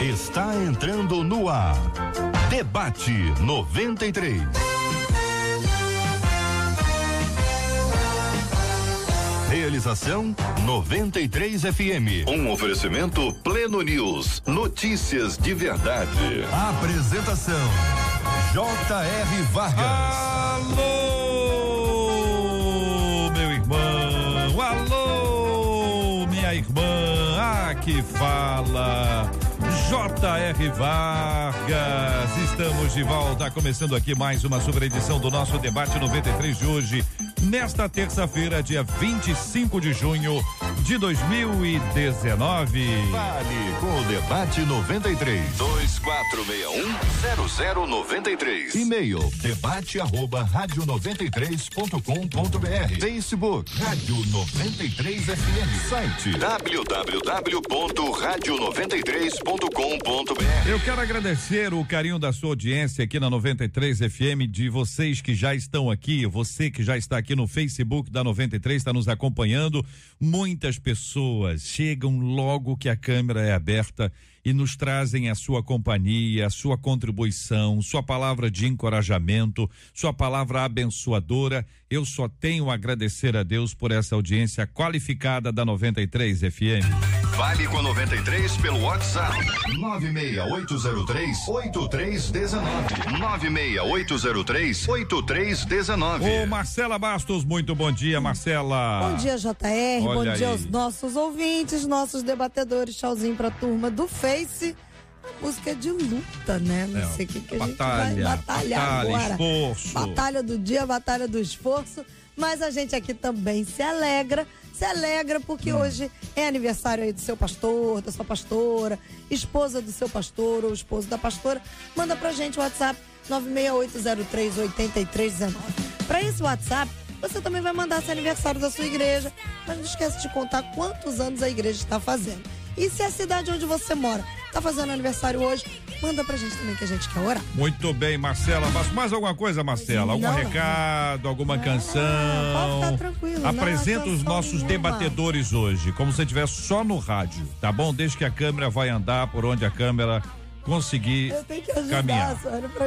Está entrando no ar. Debate 93. Realização 93 FM. Um oferecimento Pleno News. Notícias de verdade. Apresentação J.R. Vargas. Alô, meu irmão. Alô, minha irmã. Que fala J.R. Vargas. Estamos de volta, começando aqui mais uma super edição do nosso Debate 93 de hoje, nesta terça-feira, dia 25 de junho de 2019. Fale com o Debate 93. 2461-0093. E-mail debate@radio93.com.br. Facebook Rádio 93 FM. Site www.radio93.com.br. Eu quero agradecer o carinho da sua audiência aqui na 93 FM, de vocês que já estão aqui, você que já está aqui no Facebook da 93, está nos acompanhando. Muitas pessoas chegam logo que a câmera é aberta e nos trazem a sua companhia, a sua contribuição, sua palavra de encorajamento, sua palavra abençoadora. Eu só tenho a agradecer a Deus por essa audiência qualificada da 93 FM. Fale com a 93 pelo WhatsApp 96803-8319. 96803-8319. Ô, Marcela Bastos, muito bom dia, Marcela. Bom dia, JR, bom dia aos nossos ouvintes, nossos debatedores. Tchauzinho pra turma do Face. A música é de luta, né? Não sei o que a gente vai batalhar agora. Esforço. Batalha do dia, batalha do esforço. Mas a gente aqui também se alegra porque hoje é aniversário aí do seu pastor, da sua pastora, esposa do seu pastor ou esposo da pastora. Manda pra gente o WhatsApp 968038319. Pra esse WhatsApp, você também vai mandar seu aniversário da sua igreja, mas não esquece de contar quantos anos a igreja está fazendo. E se a cidade onde você mora está fazendo aniversário hoje, manda pra gente também que a gente quer orar. Muito bem, Marcela. Mais alguma coisa, Marcela? Algum recado, alguma canção? Pode ficar tranquilo. Apresenta os nossos debatedores hoje, como se estivesse só no rádio, tá bom? Desde que a câmera vai andar por onde a câmera conseguir caminhar.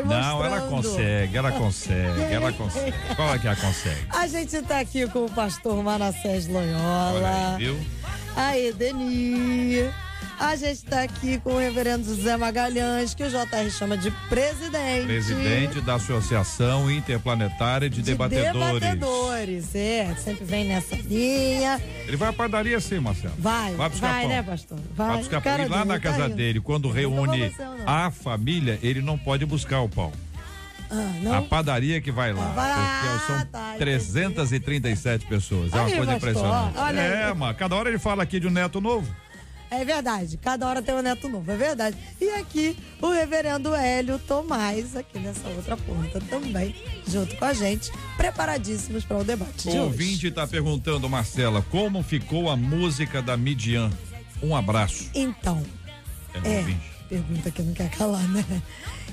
Não, ela consegue. Qual é que ela consegue? A gente tá aqui com o pastor Manassés Loyola. Olha aí, viu? A Edeni. A gente tá aqui com o reverendo José Magalhães, que o JR chama de presidente. Presidente da Associação Interplanetária de Debatedores. Sempre vem nessa linha. Ele vai à padaria sim, Marcelo. Vai pão. Né, pastor? Vai buscar pão. E lá na casa dele, quando reúne a família, ele não pode buscar o pão. A padaria que vai lá, porque são 337 pessoas. É uma coisa impressionante. Mano, cada hora ele fala aqui de um neto novo. É verdade, cada hora tem um neto novo, é verdade. E aqui o reverendo Hélio Tomás, aqui nessa outra ponta também, junto com a gente, preparadíssimos para o debate de hoje. O ouvinte está perguntando, Marcela, como ficou a música da Midian? Um abraço. Então, pergunta que não quer calar, né?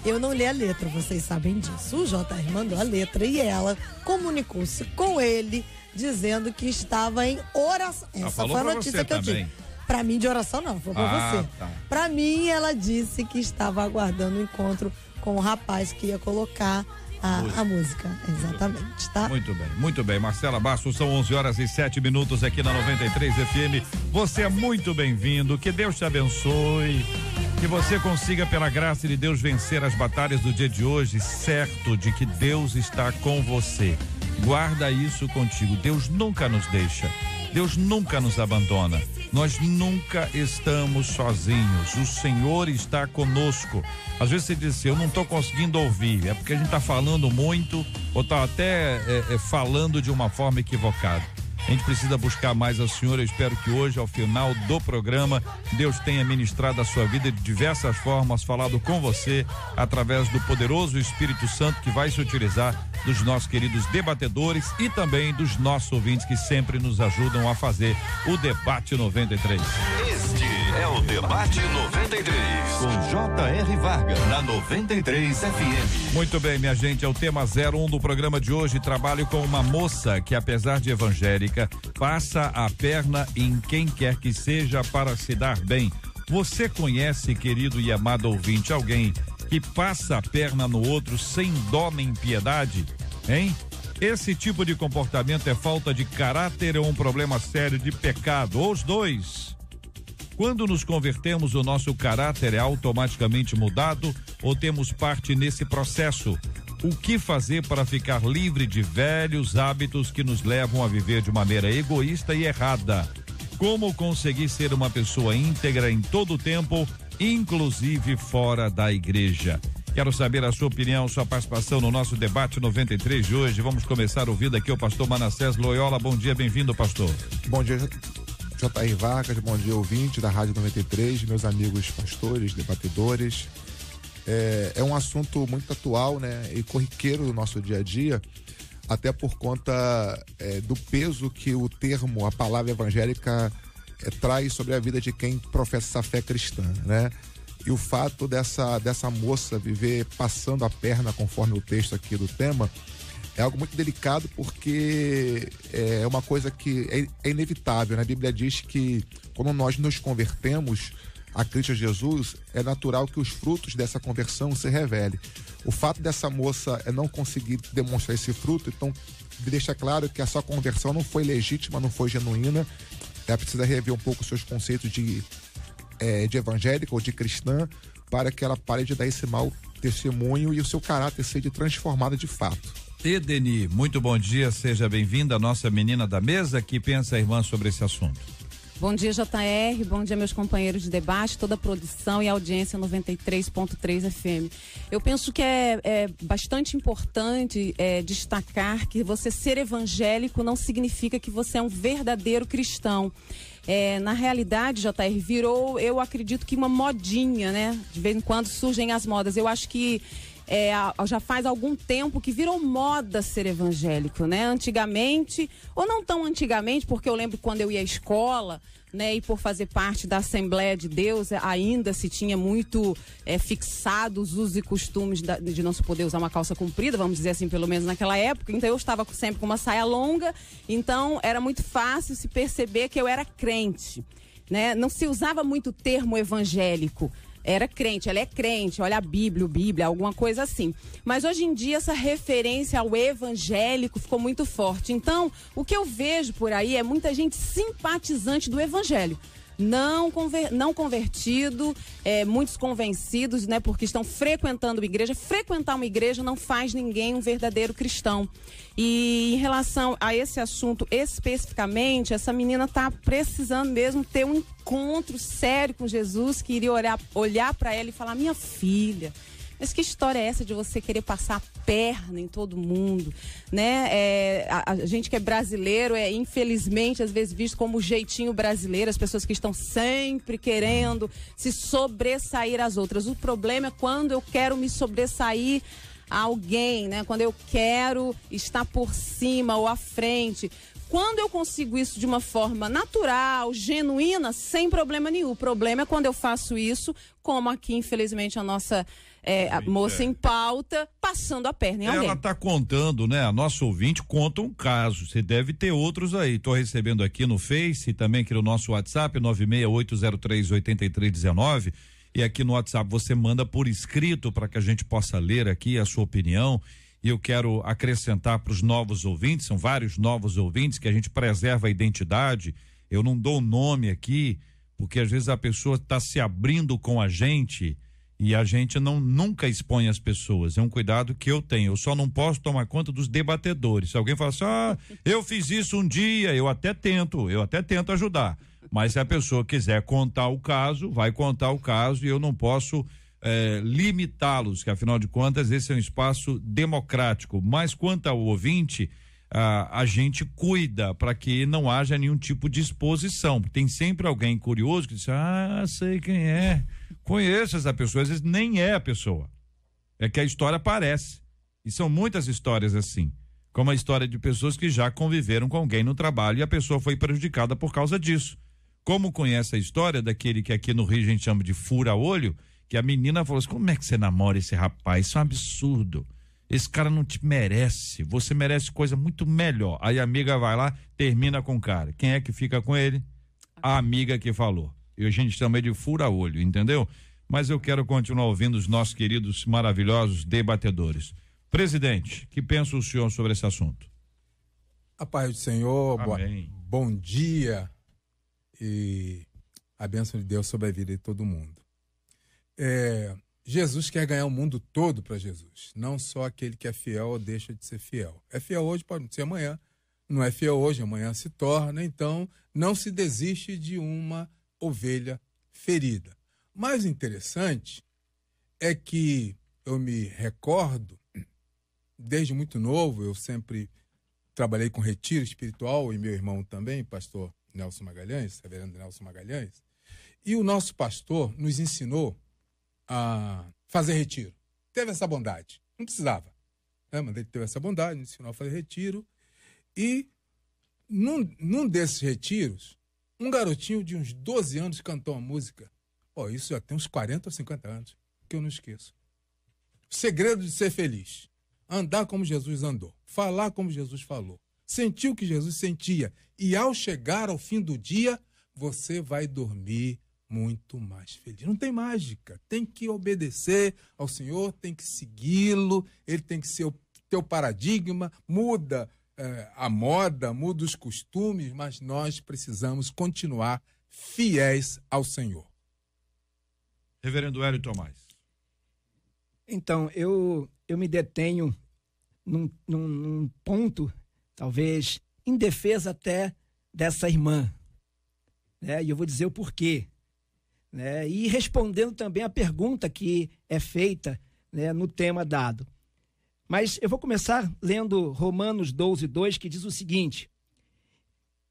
Eu não li a letra, vocês sabem disso. O JR mandou a letra e ela comunicou-se com ele, dizendo que estava em oração. Essa foi a notícia que eu tive. Pra mim, de oração não, foi pra você. Tá. Pra mim, ela disse que estava aguardando o encontro com o rapaz que ia colocar a música. Exatamente, tá? Muito bem. Marcela Bastos, são 11h07 aqui na 93 FM. Você é muito bem-vindo, que Deus te abençoe, que você consiga, pela graça de Deus, vencer as batalhas do dia de hoje, certo de que Deus está com você. Guarda isso contigo. Deus nunca nos deixa. Deus nunca nos abandona. Nós nunca estamos sozinhos. O Senhor está conosco. Às vezes você diz assim, eu não estou conseguindo ouvir. É porque a gente está falando muito ou está até falando de uma forma equivocada. A gente precisa buscar mais ao Senhor. Eu espero que hoje, ao final do programa, Deus tenha ministrado a sua vida de diversas formas, falado com você através do poderoso Espírito Santo que vai se utilizar dos nossos queridos debatedores e também dos nossos ouvintes que sempre nos ajudam a fazer o Debate 93. Este é o Debate 93 com J.R. Vargas na 93 FM. Muito bem, minha gente, é o tema 01 do programa de hoje. Trabalho com uma moça que, apesar de evangélica, passa a perna em quem quer que seja para se dar bem. Você conhece, querido e amado ouvinte, alguém que passa a perna no outro sem dó nem piedade, hein? Esse tipo de comportamento é falta de caráter ou um problema sério de pecado, ou os dois? Quando nos convertemos, o nosso caráter é automaticamente mudado ou temos parte nesse processo? O que fazer para ficar livre de velhos hábitos que nos levam a viver de maneira egoísta e errada? Como conseguir ser uma pessoa íntegra em todo o tempo, inclusive fora da igreja? Quero saber a sua opinião, sua participação no nosso debate 93 de hoje. Vamos começar ouvindo aqui o pastor Manassés Loyola. Bom dia, bem-vindo, pastor. Bom dia, J.R. Vargas, bom dia, ouvinte da Rádio 93, meus amigos pastores, debatedores. É um assunto muito atual, né, e corriqueiro do nosso dia a dia, até por conta do peso que o termo, a palavra evangélica traz sobre a vida de quem professa essa fé cristã, né? E o fato dessa moça viver passando a perna, conforme o texto aqui do tema, é algo muito delicado, porque é uma coisa que é inevitável, né? A Bíblia diz que quando nós nos convertemos a Cristo Jesus, é natural que os frutos dessa conversão se revelem. O fato dessa moça não conseguir demonstrar esse fruto, então deixa claro que a sua conversão não foi legítima, não foi genuína. Ela precisa rever um pouco os seus conceitos de evangélica ou de cristã, para que ela pare de dar esse mau testemunho e o seu caráter seja transformado de fato. Edeni, muito bom dia, seja bem-vinda, a nossa menina da mesa. Que pensa a irmã sobre esse assunto? Bom dia, JR, bom dia, meus companheiros de debate, toda a produção e audiência 93.3 FM. Eu penso que é bastante importante destacar que você ser evangélico não significa que você é um verdadeiro cristão. Na realidade, JR, virou, eu acredito que uma modinha, né? De vez em quando surgem as modas. Eu acho que já faz algum tempo que virou moda ser evangélico, né? Antigamente, ou não tão antigamente, porque eu lembro quando eu ia à escola, né? E por fazer parte da Assembleia de Deus, ainda se tinha muito fixado os usos e costumes de não se poder usar uma calça comprida, vamos dizer assim, pelo menos naquela época. Então eu estava sempre com uma saia longa, então era muito fácil se perceber que eu era crente, né? Não se usava muito o termo evangélico. Era crente, ela é crente, olha a Bíblia, alguma coisa assim. Mas hoje em dia essa referência ao evangélico ficou muito forte. Então, o que eu vejo por aí é muita gente simpatizante do evangelho. Não convertido, muitos convencidos, né, porque estão frequentando a igreja. Frequentar uma igreja não faz ninguém um verdadeiro cristão. E em relação a esse assunto especificamente, essa menina está precisando mesmo ter um encontro sério com Jesus, que iria olhar para ela e falar: minha filha, mas que história é essa de você querer passar a perna em todo mundo, né? A gente que é brasileiro infelizmente, às vezes visto como o jeitinho brasileiro, as pessoas que estão sempre querendo se sobressair às outras. O problema é quando eu quero me sobressair a alguém, né? Quando eu quero estar por cima ou à frente. Quando eu consigo isso de uma forma natural, genuína, sem problema nenhum. O problema é quando eu faço isso, como aqui, infelizmente, a nossa a moça em pauta, passando a perna em alguém. Ela está contando, né? A nossa ouvinte conta um caso. Você deve ter outros aí. Estou recebendo aqui no Face e também aqui no nosso WhatsApp, 968038319. E aqui no WhatsApp você manda por escrito para que a gente possa ler aqui a sua opinião. E eu quero acrescentar para os novos ouvintes, são vários novos ouvintes, que a gente preserva a identidade. Eu não dou nome aqui, porque às vezes a pessoa está se abrindo com a gente e a gente nunca expõe as pessoas. É um cuidado que eu tenho. Eu só não posso tomar conta dos debatedores. Se alguém fala assim, eu fiz isso um dia, eu até tento ajudar. Mas se a pessoa quiser contar o caso, vai contar o caso, e eu não posso limitá-los, que afinal de contas esse é um espaço democrático. Mas quanto ao ouvinte, a gente cuida para que não haja nenhum tipo de exposição. Tem sempre alguém curioso que diz, sei quem é, conheço essa pessoa, às vezes nem é a pessoa, é que a história parece, e são muitas histórias assim, como a história de pessoas que já conviveram com alguém no trabalho e a pessoa foi prejudicada por causa disso. Como conhece a história daquele que aqui no Rio a gente chama de fura-olho, que a menina falou assim, como é que você namora esse rapaz? Isso é um absurdo. Esse cara não te merece. Você merece coisa muito melhor. Aí a amiga vai lá, termina com o cara. Quem é que fica com ele? A amiga que falou. E a gente chama de fura-olho, entendeu? Mas eu quero continuar ouvindo os nossos queridos, maravilhosos debatedores. Presidente, que pensa o senhor sobre esse assunto? A paz do Senhor, Amém. bom dia e a bênção de Deus sobre a vida de todo mundo. Jesus quer ganhar o mundo todo para Jesus, não só aquele que é fiel ou deixa de ser fiel. É fiel hoje, pode não ser amanhã, não é fiel hoje, amanhã se torna, então não se desiste de uma ovelha ferida. Mais interessante é que eu me recordo, desde muito novo, eu sempre trabalhei com retiro espiritual, e meu irmão também, pastor Nelson Magalhães, reverendo Nelson Magalhães, e o nosso pastor nos ensinou a fazer retiro. Teve essa bondade, não precisava, né? Mas ele teve essa bondade, nos ensinou a fazer retiro, e num desses retiros, um garotinho de uns 12 anos cantou uma música, isso já tem uns 40 ou 50 anos, que eu não esqueço. O segredo de ser feliz. Andar como Jesus andou, falar como Jesus falou, sentir o que Jesus sentia, e ao chegar ao fim do dia, você vai dormir muito mais feliz. Não tem mágica, tem que obedecer ao Senhor, tem que segui-lo, ele tem que ser o teu paradigma, muda a moda, muda os costumes, mas nós precisamos continuar fiéis ao Senhor. Reverendo Hélio Tomás. Então, eu me detenho num ponto, talvez em defesa até dessa irmã, né? E eu vou dizer o porquê, né? E respondendo também a pergunta que é feita, né, no tema dado. Mas eu vou começar lendo Romanos 12:2, que diz o seguinte: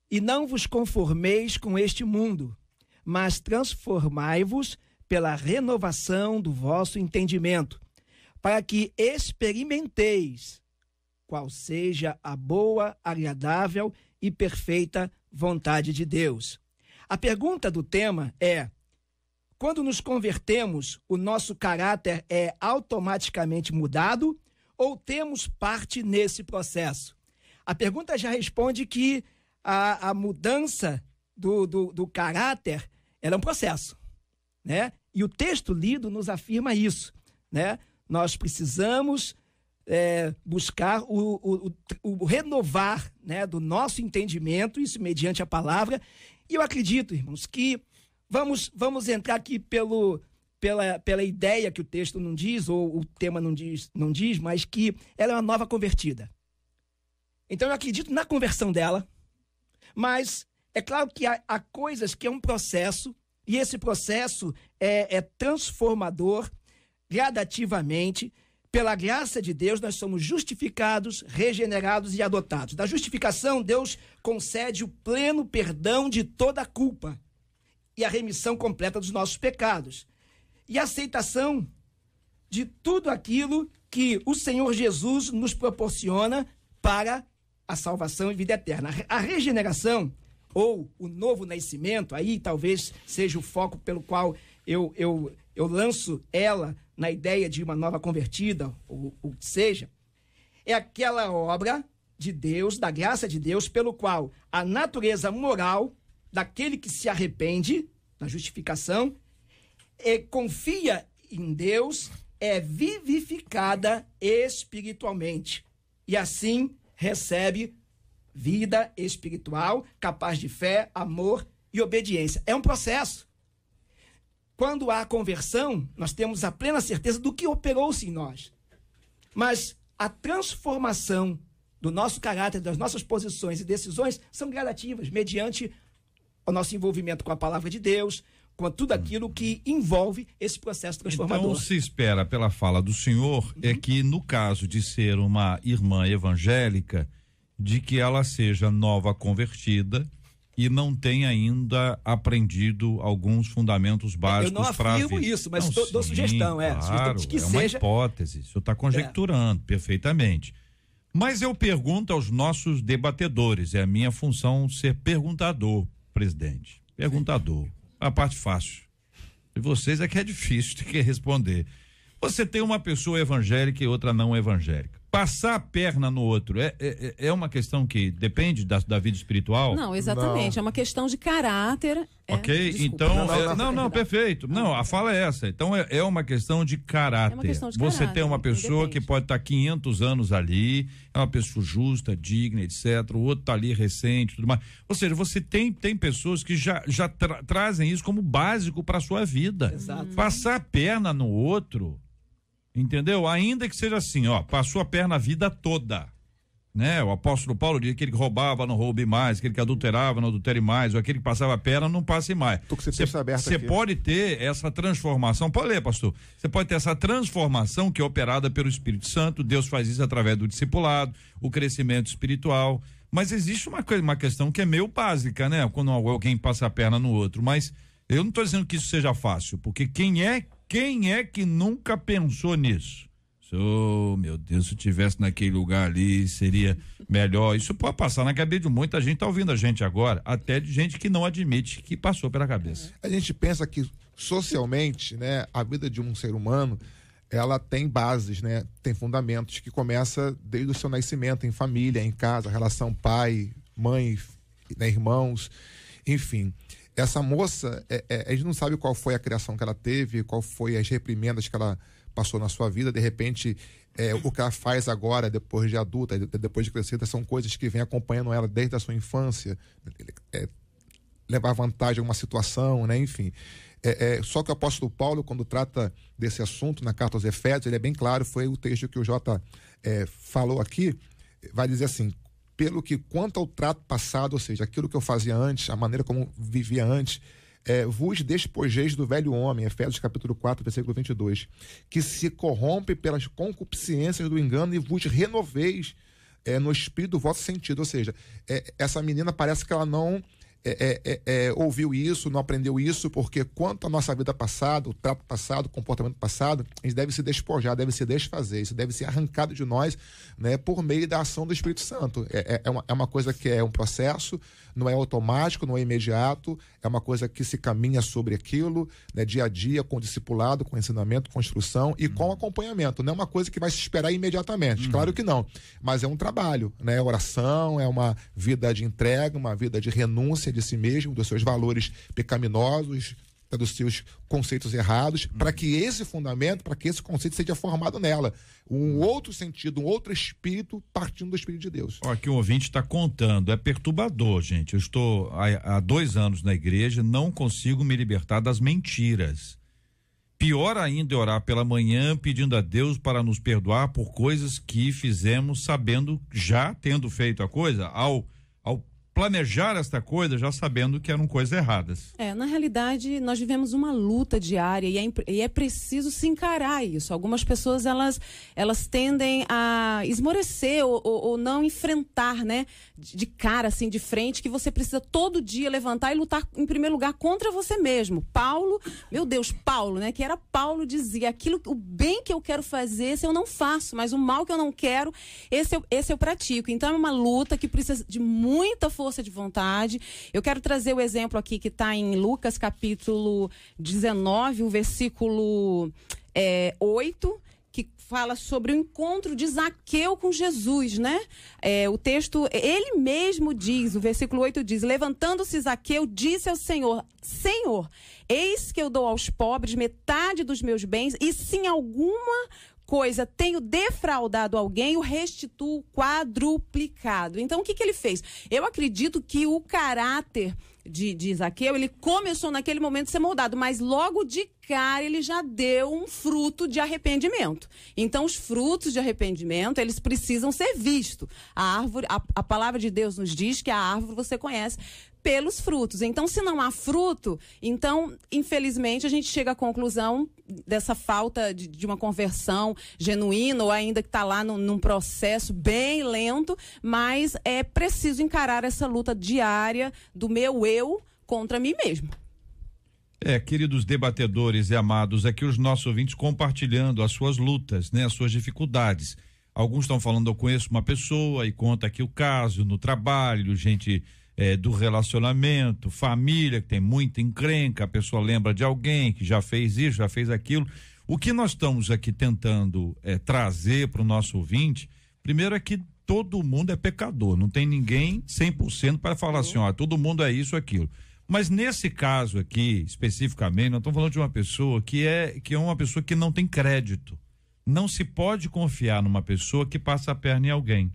e não vos conformeis com este mundo, mas transformai-vos pela renovação do vosso entendimento, para que experimenteis qual seja a boa, agradável e perfeita vontade de Deus. A pergunta do tema é: quando nos convertemos, o nosso caráter é automaticamente mudado ou temos parte nesse processo? A pergunta já responde que a mudança do caráter ela é um processo, né? E o texto lido nos afirma isso, né? Nós precisamos buscar o renovar, né, do nosso entendimento, isso mediante a palavra. E eu acredito, irmãos, que vamos entrar aqui pela ideia que o texto não diz, ou o tema não diz, mas que ela é uma nova convertida. Então eu acredito na conversão dela, mas é claro que há coisas que é um processo, e esse processo é transformador gradativamente. Pela graça de Deus, nós somos justificados, regenerados e adotados. Da justificação, Deus concede o pleno perdão de toda a culpa e a remissão completa dos nossos pecados. E a aceitação de tudo aquilo que o Senhor Jesus nos proporciona para a salvação e vida eterna. A regeneração, ou o novo nascimento, aí talvez seja o foco pelo qual eu lanço ela na ideia de uma nova convertida, ou o que seja, é aquela obra de Deus, da graça de Deus, pelo qual a natureza moral daquele que se arrepende, na justificação, confia em Deus, é vivificada espiritualmente. E assim recebe vida espiritual, capaz de fé, amor e obediência. É um processo. Quando há conversão, nós temos a plena certeza do que operou-se em nós. Mas a transformação do nosso caráter, das nossas posições e decisões são gradativas, mediante o nosso envolvimento com a palavra de Deus, com tudo aquilo que envolve esse processo transformador. Então se espera pela fala do senhor é que no caso de ser uma irmã evangélica, de que ela seja nova convertida e não tenha ainda aprendido alguns fundamentos básicos para a vida. Eu não afirmo isso, mas dou sugestão, claro, de que é uma hipótese, o senhor está conjecturando perfeitamente. Mas eu pergunto aos nossos debatedores, é a minha função ser perguntador, presidente, perguntador, a parte fácil, e vocês é que é difícil ter que responder. Você tem uma pessoa evangélica e outra não evangélica, Passar a perna no outro é uma questão que depende da vida espiritual? Não, exatamente. Não. É uma questão de caráter. Ok, desculpa. então. Perfeito. Não, a fala é essa. Então é uma questão de caráter. É uma questão de Você caráter, tem uma pessoa que independe. pode estar 500 anos ali, é uma pessoa justa, digna, etc. O outro tá ali recente, tudo mais. Ou seja, você tem pessoas que já trazem isso como básico para sua vida. Exato. Passar a perna no outro, entendeu? Ainda que seja assim, ó, passou a perna a vida toda, né? O apóstolo Paulo diz que aquele que roubava, não roube mais, aquele que adulterava, não adultere mais, ou aquele que passava a perna, não passe mais. Tô com esse texto aberto Você aqui. pode ter essa transformação, pode ler, pastor, você pode ter essa transformação que é operada pelo Espírito Santo, Deus faz isso através do discipulado, o crescimento espiritual, mas existe uma questão que é meio básica, né? Quando alguém passa a perna no outro, mas eu não estou dizendo que isso seja fácil, porque quem é que nunca pensou nisso? Oh, meu Deus, se eu tivesse naquele lugar ali, seria melhor. Isso pode passar na cabeça de muita gente, tá ouvindo a gente agora, até de gente que não admite que passou pela cabeça. A gente pensa que socialmente, né, a vida de um ser humano, ela tem bases, né, tem fundamentos que começa desde o seu nascimento, em família, em casa, relação pai, mãe, né, irmãos, enfim. Essa moça, a gente não sabe qual foi a criação que ela teve, qual foi as reprimendas que ela passou na sua vida, de repente, o que ela faz agora, depois de adulta, depois de crescida, são coisas que vêm acompanhando ela desde a sua infância, levar vantagem a uma situação, né? Enfim. Só que o apóstolo Paulo, quando trata desse assunto na carta aos Efésios, ele é bem claro, foi o texto que o Jota falou aqui, vai dizer assim: pelo que quanto ao trato passado, ou seja, aquilo que eu fazia antes, a maneira como vivia antes, vos despojeis do velho homem, Efésios capítulo 4, versículo 22, que se corrompe pelas concupiscências do engano e vos renoveis no espírito do vosso sentido. Ou seja, essa menina parece que ela não ouviu isso, não aprendeu isso, porque quanto à nossa vida passada, o trato passado, o comportamento passado, a gente deve se despojar, deve se desfazer, isso deve ser arrancado de nós, né, por meio da ação do Espírito Santo. É uma coisa que é um processo, não é automático, não é imediato, é uma coisa que se caminha sobre aquilo, né, dia a dia, com discipulado, com ensinamento, com instrução e com acompanhamento. Não é uma coisa que vai se esperar imediatamente, claro que não, mas é um trabalho, né? Oração, é uma vida de entrega, uma vida de renúncia de si mesmo, dos seus valores pecaminosos, dos seus conceitos errados, para que esse fundamento, para que esse conceito seja formado nela. Um outro sentido, um outro espírito partindo do Espírito de Deus. Ó, aqui o ouvinte está contando, é perturbador, gente. Eu estou há 2 anos na igreja, não consigo me libertar das mentiras. Pior ainda é orar pela manhã pedindo a Deus para nos perdoar por coisas que fizemos sabendo, já tendo feito a coisa, ao planejar esta coisa já sabendo que eram coisas erradas. Na realidade, nós vivemos uma luta diária e é preciso se encarar isso. Algumas pessoas, elas tendem a esmorecer ou não enfrentar, né, de cara, assim, de frente, que você precisa todo dia levantar e lutar, em primeiro lugar, contra você mesmo. Paulo, meu Deus, Paulo, né, que era Paulo, dizia, o bem que eu quero fazer, esse eu não faço, mas o mal que eu não quero, esse eu pratico. Então, é uma luta que precisa de muita força de vontade. Eu quero trazer o exemplo aqui que está em Lucas capítulo 19, o versículo 8, que fala sobre o encontro de Zaqueu com Jesus, né? O texto, ele mesmo diz, o versículo 8 diz: levantando-se Zaqueu, disse ao Senhor: Senhor, eis que eu dou aos pobres metade dos meus bens, e se em alguma coisa tenho defraudado alguém, o restituo quadruplicado. Então, o que ele fez? Eu acredito que o caráter de Zaqueu, ele começou naquele momento a ser moldado, mas logo de cara ele já deu um fruto de arrependimento. Então, os frutos de arrependimento, eles precisam ser vistos. A árvore, a palavra de Deus nos diz que a árvore você conhece pelos frutos. Então, se não há fruto, então, infelizmente, a gente chega à conclusão dessa falta de uma conversão genuína, ou ainda que está lá num processo bem lento, mas é preciso encarar essa luta diária do meu eu contra mim mesmo. Queridos debatedores e amados, aqui os nossos ouvintes compartilhando as suas lutas, né, as suas dificuldades. Alguns estão falando, eu conheço uma pessoa e conta aqui o caso no trabalho, gente do relacionamento, família que tem muita encrenca, a pessoa lembra de alguém que já fez isso, já fez aquilo. O que nós estamos aqui tentando trazer para o nosso ouvinte Primeiro é que todo mundo é pecador, não tem ninguém 100% para falar assim, ó, todo mundo é isso, aquilo. Mas nesse caso aqui, especificamente, nós estamos falando de uma pessoa que é uma pessoa que não tem crédito. Não se pode confiar numa pessoa que passa a perna em alguém.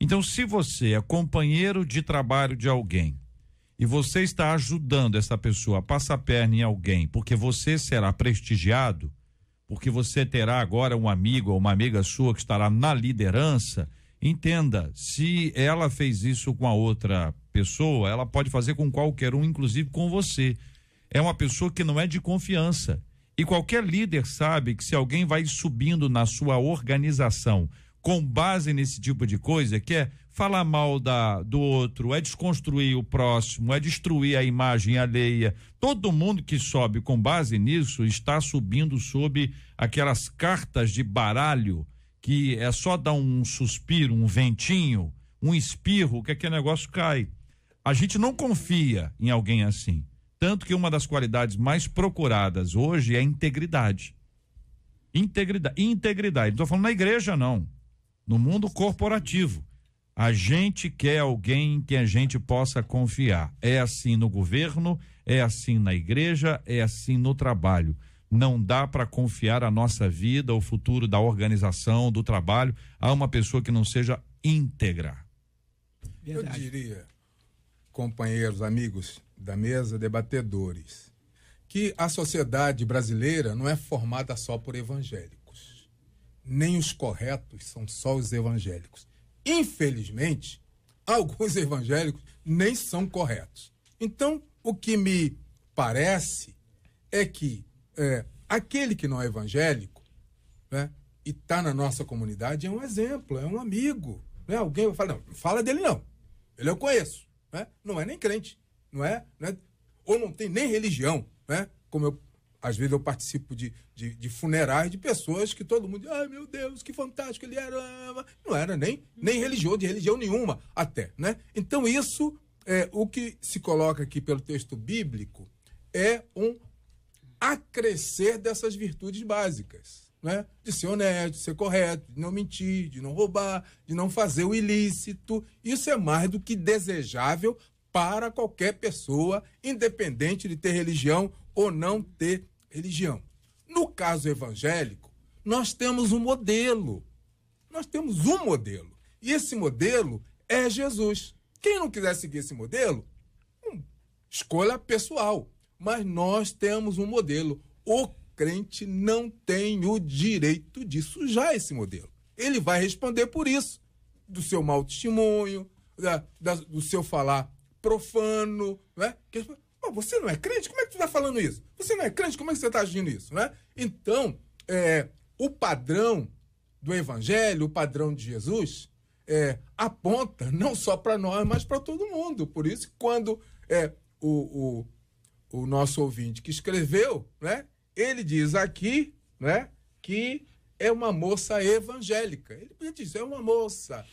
Então, se você é companheiro de trabalho de alguém e você está ajudando essa pessoa a passar a perna em alguém, porque você será prestigiado, porque você terá agora um amigo ou uma amiga sua que estará na liderança, entenda, se ela fez isso com a outra pessoa, ela pode fazer com qualquer um, inclusive com você. É uma pessoa que não é de confiança. E qualquer líder sabe que se alguém vai subindo na sua organização com base nesse tipo de coisa, que é falar mal do outro, é desconstruir o próximo, é destruir a imagem alheia, todo mundo que sobe com base nisso está subindo sob aquelas cartas de baralho que é só dar um suspiro, um ventinho, um espirro, que aquele negócio cai. A gente não confia em alguém assim. Tanto que uma das qualidades mais procuradas hoje é a integridade. Integridade. Não estou falando na igreja, não. No mundo corporativo. A gente quer alguém em que a gente possa confiar. É assim no governo, é assim na igreja, é assim no trabalho. Não dá para confiar a nossa vida, o futuro da organização, do trabalho, a uma pessoa que não seja íntegra. Verdade. Eu diria, companheiros, amigos da mesa, debatedores, que a sociedade brasileira não é formada só por evangélicos. Nem os corretos são só os evangélicos. Infelizmente, alguns evangélicos nem são corretos. Então, o que me parece é que aquele que não é evangélico, né, e está na nossa comunidade é um exemplo, é um amigo. Né? Alguém vai falar, não fala dele não, ele eu conheço. Né? Não é nem crente, não é, né? Ou não tem nem religião. Né? Como às vezes eu participo de funerais de pessoas que todo mundo diz, ai meu Deus, que fantástico ele era. Não era nem religioso, de religião nenhuma até. Né? Então isso, o que se coloca aqui pelo texto bíblico é um acrescer dessas virtudes básicas, né? De ser honesto, de ser correto, de não mentir, de não roubar, de não fazer o ilícito. Isso é mais do que desejável para qualquer pessoa, independente de ter religião ou não ter religião. No caso evangélico, nós temos um modelo. Nós temos um modelo. E esse modelo é Jesus. Quem não quiser seguir esse modelo, escolha pessoal. Mas nós temos um modelo. O crente não tem o direito de sujar esse modelo. Ele vai responder por isso. Do seu mau testemunho, do seu falar profano. Né? Você não é crente? Como é que você está falando isso? Você não é crente? Como é que você está agindo isso? Né? Então, o padrão do evangelho, o padrão de Jesus, aponta não só para nós, mas para todo mundo. Por isso, quando o nosso ouvinte que escreveu, né, ele diz aqui, né, que é uma moça evangélica. Ele diz, é uma moça,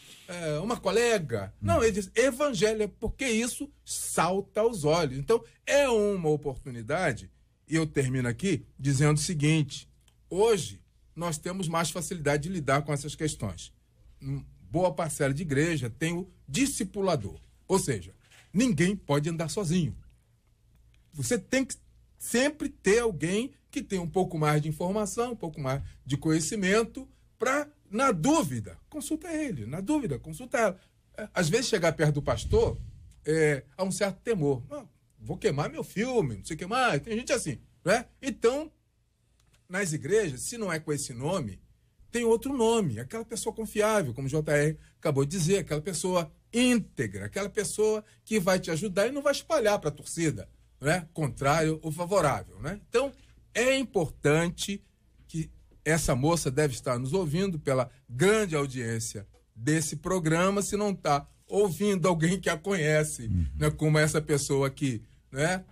uma colega. Não, ele diz evangélica, porque isso salta aos olhos. Então, é uma oportunidade, e eu termino aqui dizendo o seguinte, hoje nós temos mais facilidade de lidar com essas questões. Boa parcela de igreja tem o discipulador, ou seja, ninguém pode andar sozinho. Você tem que sempre ter alguém que tem um pouco mais de informação, um pouco mais de conhecimento, para, na dúvida, consulta ele. Na dúvida, consulta ela. Às vezes, chegar perto do pastor, há um certo temor. Vou queimar meu filme, não sei o que mais. Tem gente assim. Né? Então, nas igrejas, se não é com esse nome, tem outro nome. Aquela pessoa confiável, como o JR acabou de dizer, aquela pessoa íntegra, aquela pessoa que vai te ajudar e não vai espalhar para a torcida. Né? Contrário ou favorável. Né? Então, é importante que essa moça deve estar nos ouvindo pela grande audiência desse programa, se não está ouvindo alguém que a conhece, né? Como essa pessoa aqui, né?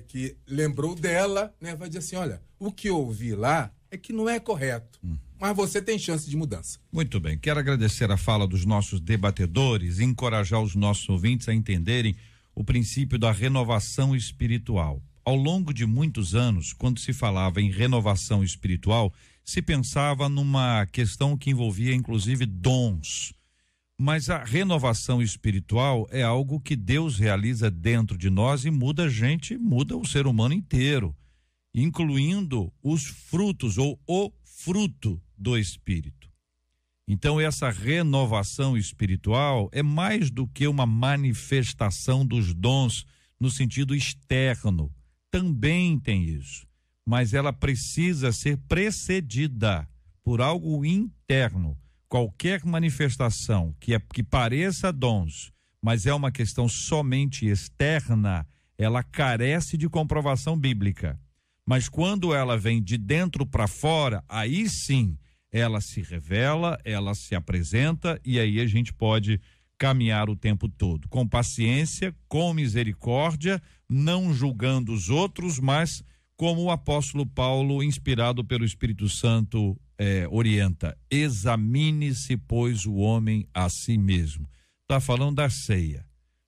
Que lembrou dela, né? Vai dizer assim, olha, o que eu ouvi lá é que não é correto, mas você tem chance de mudança. Muito bem, quero agradecer a fala dos nossos debatedores e encorajar os nossos ouvintes a entenderem o princípio da renovação espiritual. ao longo de muitos anos, quando se falava em renovação espiritual, se pensava numa questão que envolvia inclusive dons. Mas a renovação espiritual é algo que Deus realiza dentro de nós e muda a gente, muda o ser humano inteiro, incluindo os frutos ou o fruto do Espírito. Então essa renovação espiritual é mais do que uma manifestação dos dons no sentido externo. Também tem isso, mas ela precisa ser precedida por algo interno. Qualquer manifestação que pareça dons, mas é uma questão somente externa, ela carece de comprovação bíblica. Mas quando ela vem de dentro para fora, aí sim, ela se revela, ela se apresenta e aí a gente pode caminhar o tempo todo, com paciência, com misericórdia, não julgando os outros, mas como o apóstolo Paulo, inspirado pelo Espírito Santo, orienta: examine-se, pois, o homem a si mesmo. Está falando da ceia,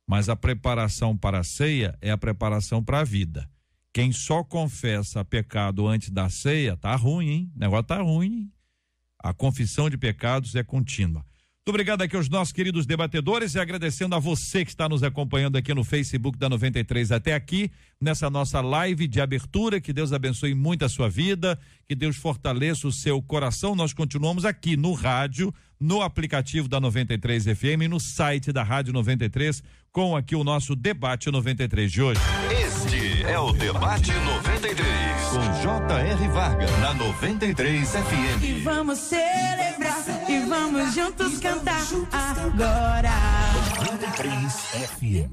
mas a preparação para a ceia é a preparação para a vida. Quem só confessa pecado antes da ceia, tá ruim, hein? O negócio tá ruim, hein? A confissão de pecados é contínua. Muito obrigado aqui aos nossos queridos debatedores e agradecendo a você que está nos acompanhando aqui no Facebook da 93 até aqui, nessa nossa live de abertura. Que Deus abençoe muito a sua vida, que Deus fortaleça o seu coração. Nós continuamos aqui no rádio, no aplicativo da 93 FM e no site da Rádio 93, com aqui o nosso Debate 93 de hoje. Este é o Debate 93, com J.R. Varga, na 93 FM. E vamos celebrar, e vamos juntos cantar agora. 93 FM.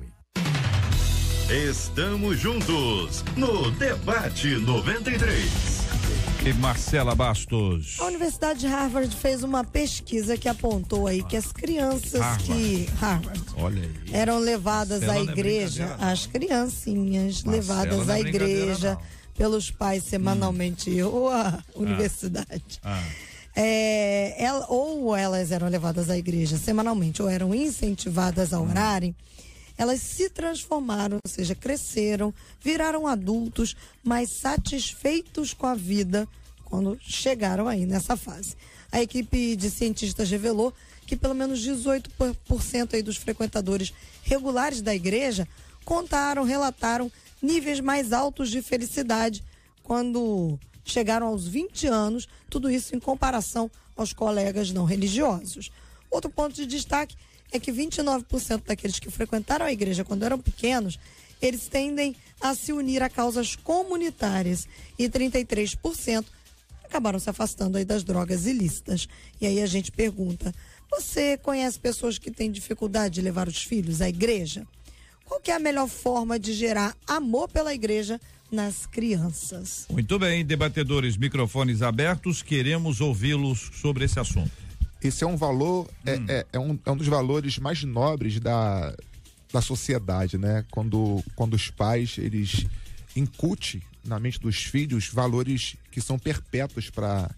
Estamos juntos no Debate 93. E Marcela Bastos. A Universidade de Harvard fez uma pesquisa que apontou aí que as crianças Harvard Olha aí. eram levadas à igreja, as criancinhas levadas à igreja pelos pais semanalmente ou à universidade. Ou elas eram levadas à igreja semanalmente ou eram incentivadas a orarem. Elas se transformaram, ou seja, cresceram, viraram adultos, mais satisfeitos com a vida quando chegaram aí nessa fase. A equipe de cientistas revelou que pelo menos 18% aí dos frequentadores regulares da igreja relataram níveis mais altos de felicidade quando chegaram aos 20 anos, tudo isso em comparação aos colegas não religiosos. Outro ponto de destaque é que 29% daqueles que frequentaram a igreja quando eram pequenos, eles tendem a se unir a causas comunitárias e 33% acabaram se afastando aí das drogas ilícitas. E aí a gente pergunta: você conhece pessoas que têm dificuldade de levar os filhos à igreja? Qual que é a melhor forma de gerar amor pela igreja nas crianças? Muito bem, debatedores, microfones abertos, queremos ouvi-los sobre esse assunto. Esse é um valor, é um dos valores mais nobres da sociedade, né? Quando os pais, eles incutem na mente dos filhos valores que são perpétuos para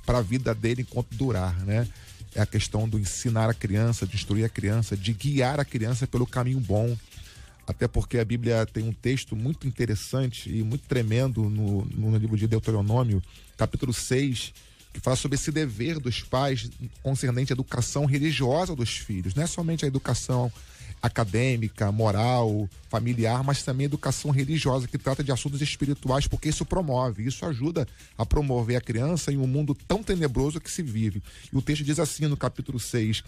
a vida dele enquanto durar, né? É a questão do ensinar a criança, de instruir a criança, de guiar a criança pelo caminho bom. Até porque a Bíblia tem um texto muito interessante e muito tremendo no livro de Deuteronômio, capítulo 6, que fala sobre esse dever dos pais concernente à educação religiosa dos filhos. Não é somente a educação acadêmica, moral, familiar, mas também a educação religiosa, que trata de assuntos espirituais, porque isso ajuda a promover a criança em um mundo tão tenebroso que se vive. E o texto diz assim no capítulo 6,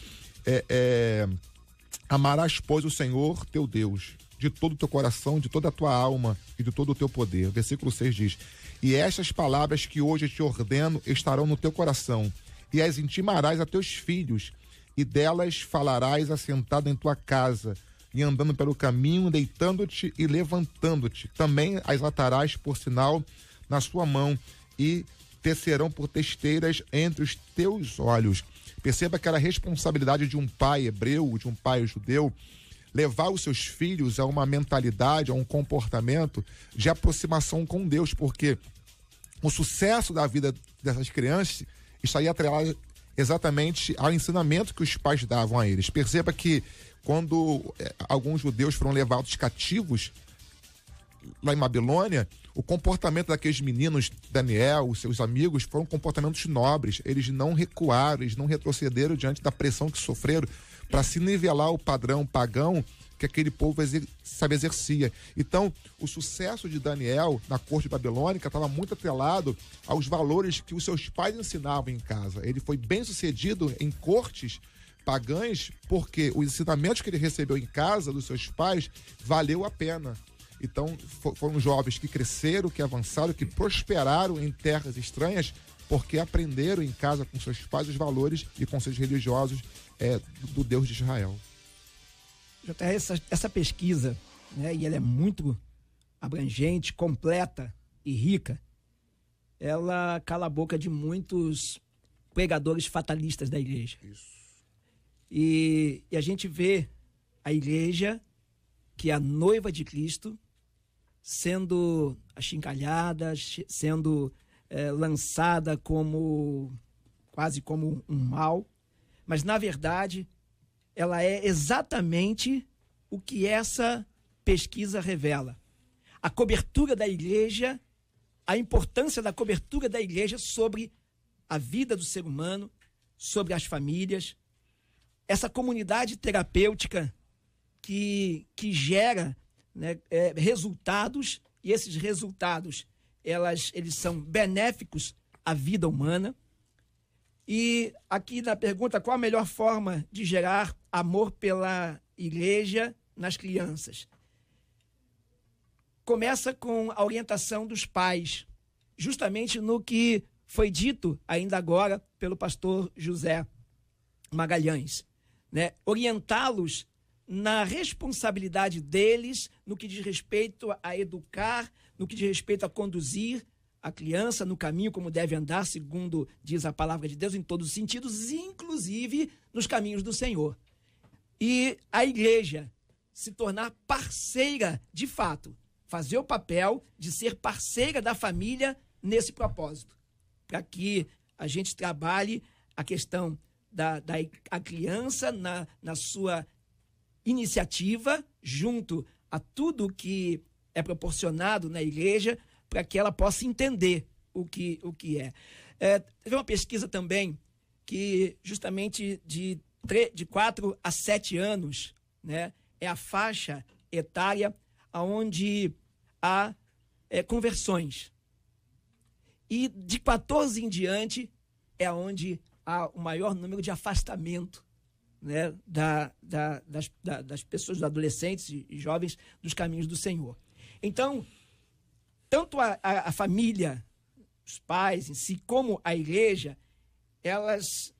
amarás, pois, o Senhor teu Deus de todo o teu coração, de toda a tua alma e de todo o teu poder. Versículo 6 diz: e estas palavras que hoje te ordeno estarão no teu coração, e as intimarás a teus filhos, e delas falarás assentado em tua casa, e andando pelo caminho, deitando-te e levantando-te. Também as atarás por sinal na sua mão, e te serão por testeiras entre os teus olhos. Perceba que era a responsabilidade de um pai hebreu, de um pai judeu, levar os seus filhos a uma mentalidade, a um comportamento de aproximação com Deus, porque o sucesso da vida dessas crianças estaria atrelado exatamente ao ensinamento que os pais davam a eles. Perceba que quando alguns judeus foram levados cativos, lá em Babilônia, o comportamento daqueles meninos, Daniel, os seus amigos, foram comportamentos nobres. Eles não recuaram, eles não retrocederam diante da pressão que sofreram para se nivelar o padrão pagão que aquele povo exercia. Então, o sucesso de Daniel na corte babilônica estava muito atrelado aos valores que os seus pais ensinavam em casa. Ele foi bem sucedido em cortes pagãs porque os ensinamentos que ele recebeu em casa dos seus pais valeu a pena. Então, foram jovens que cresceram, que avançaram, que prosperaram em terras estranhas porque aprenderam em casa com seus pais os valores e conceitos religiosos do Deus de Israel. Essa pesquisa, né, e ela é muito abrangente, completa e rica, ela cala a boca de muitos pregadores fatalistas da igreja. Isso. E a gente vê a igreja, que é a noiva de Cristo, sendo achincalhada, sendo lançada quase como um mal, mas na verdade ela é exatamente o que essa pesquisa revela. A cobertura da igreja, a importância da cobertura da igreja sobre a vida do ser humano, sobre as famílias, essa comunidade terapêutica que gera, né, resultados, e esses resultados eles são benéficos à vida humana. E aqui na pergunta, qual a melhor forma de gerar amor pela igreja nas crianças? Começa com a orientação dos pais, justamente no que foi dito ainda agora pelo pastor José Magalhães, né? Orientá-los na responsabilidade deles no que diz respeito a educar, no que diz respeito a conduzir a criança no caminho como deve andar, segundo diz a palavra de Deus, em todos os sentidos, inclusive nos caminhos do Senhor. E a igreja se tornar parceira, de fato, fazer o papel de ser parceira da família nesse propósito, para que a gente trabalhe a questão da criança na sua iniciativa, junto a tudo que é proporcionado na igreja, para que ela possa entender o que é. Teve uma pesquisa também que justamente de 4 a 7 anos, né, é a faixa etária onde há conversões. E de 14 em diante é onde há o maior número de afastamento, né, das pessoas, dos adolescentes e jovens dos caminhos do Senhor. Então, tanto a família, os pais em si, como a igreja, elas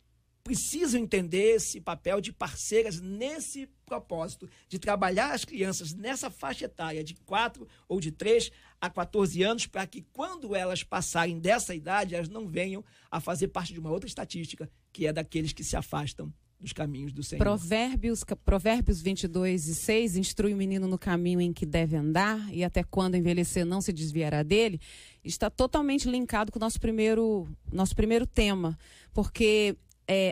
precisam entender esse papel de parceiras nesse propósito, de trabalhar as crianças nessa faixa etária de 4 ou de 3 a 14 anos, para que quando elas passarem dessa idade, elas não venham a fazer parte de uma outra estatística, que é daqueles que se afastam dos caminhos do Senhor. Provérbios 22:6, instrui o menino no caminho em que deve andar, e até quando envelhecer não se desviará dele, está totalmente linkado com o nosso primeiro tema, porque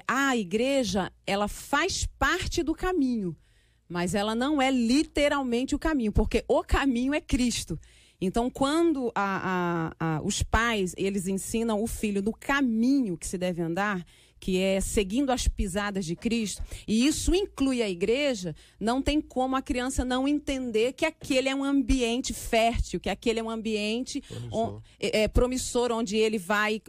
a igreja, ela faz parte do caminho, mas ela não é literalmente o caminho, porque o caminho é Cristo. Então, quando os pais, eles ensinam o filho no caminho que se deve andar, que é seguindo as pisadas de Cristo, e isso inclui a igreja, não tem como a criança não entender que aquele é um ambiente fértil, que aquele é um ambiente promissor, onde ele vai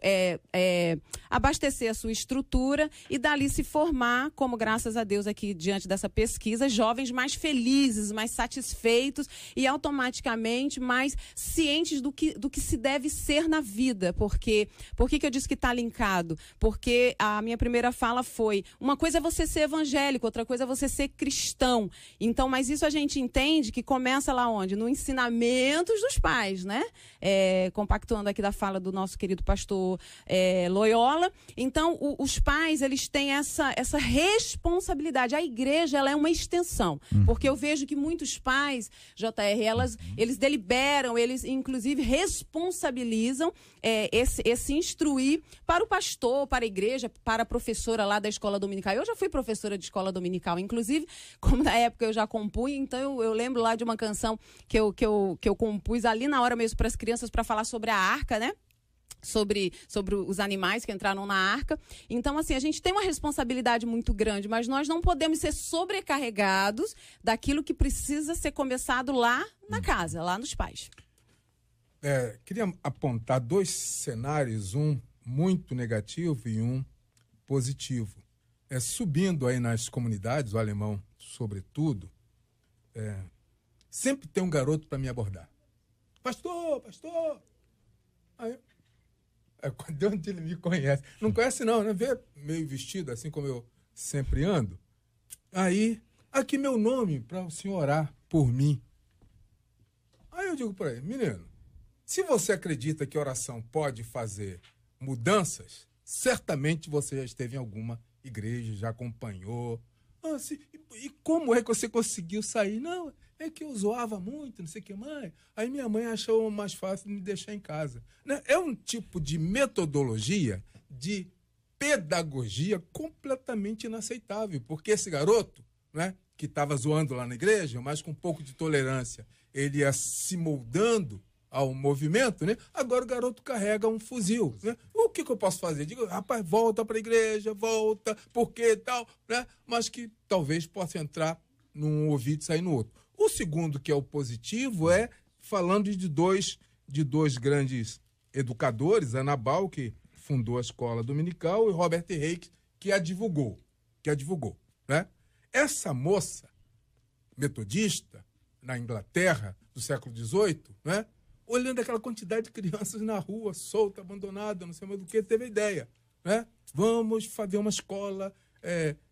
abastecer a sua estrutura e dali se formar, como graças a Deus aqui diante dessa pesquisa, jovens mais felizes, mais satisfeitos e automaticamente mais cientes do que se deve ser na vida. Por que eu disse que está linkado? Porque a minha primeira fala foi, uma coisa é você ser evangélico, outra coisa é você ser cristão. Então, mas isso a gente entende que começa lá onde? No ensinamentos dos pais, né? Compactuando aqui da fala do nosso querido pastor Loyola. Então, os pais, eles têm essa responsabilidade. A igreja, ela é uma extensão. Porque eu vejo que muitos pais, JR, eles deliberam, eles inclusive responsabilizam esse instruir para o pastor, para a igreja, para a professora lá da escola dominical. Eu já fui professora de escola dominical, inclusive, como na época eu já compunha, então eu lembro lá de uma canção que eu compus ali na hora mesmo para as crianças, para falar sobre a arca, né? Sobre os animais que entraram na arca. Então, assim, a gente tem uma responsabilidade muito grande, mas nós não podemos ser sobrecarregados daquilo que precisa ser começado lá na casa, lá nos pais. Queria apontar 2 cenários, um muito negativo e um positivo. Subindo aí nas comunidades, o alemão sobretudo, sempre tem um garoto para me abordar. Pastor! Aí, quando onde ele me conhece. Não conhece não, né? Vê meio vestido, assim como eu sempre ando. Aí, aqui meu nome para o senhor orar por mim. Aí eu digo para ele, menino, se você acredita que oração pode fazer mudanças, certamente você já esteve em alguma igreja, já acompanhou. E como é que você conseguiu sair? Não, é que eu zoava muito, não sei o que mais. Aí minha mãe achou mais fácil me deixar em casa. É um tipo de metodologia, de pedagogia completamente inaceitável, porque esse garoto, né, que estava zoando lá na igreja, mas com um pouco de tolerância, ele ia se moldando ao movimento, né? Agora o garoto carrega um fuzil, né? O que eu posso fazer? Digo, rapaz, volta para a igreja, volta, porque tal, né? Mas que talvez possa entrar num ouvido e sair no outro. O segundo, que é o positivo, é falando de dois grandes educadores, Anabal, que fundou a escola dominical, e Robert Reich, que a divulgou, né? Essa moça metodista, na Inglaterra, do século XVIII, né? Olhando aquela quantidade de crianças na rua, solta, abandonada, não sei mais do que, teve a ideia, né? Vamos fazer uma escola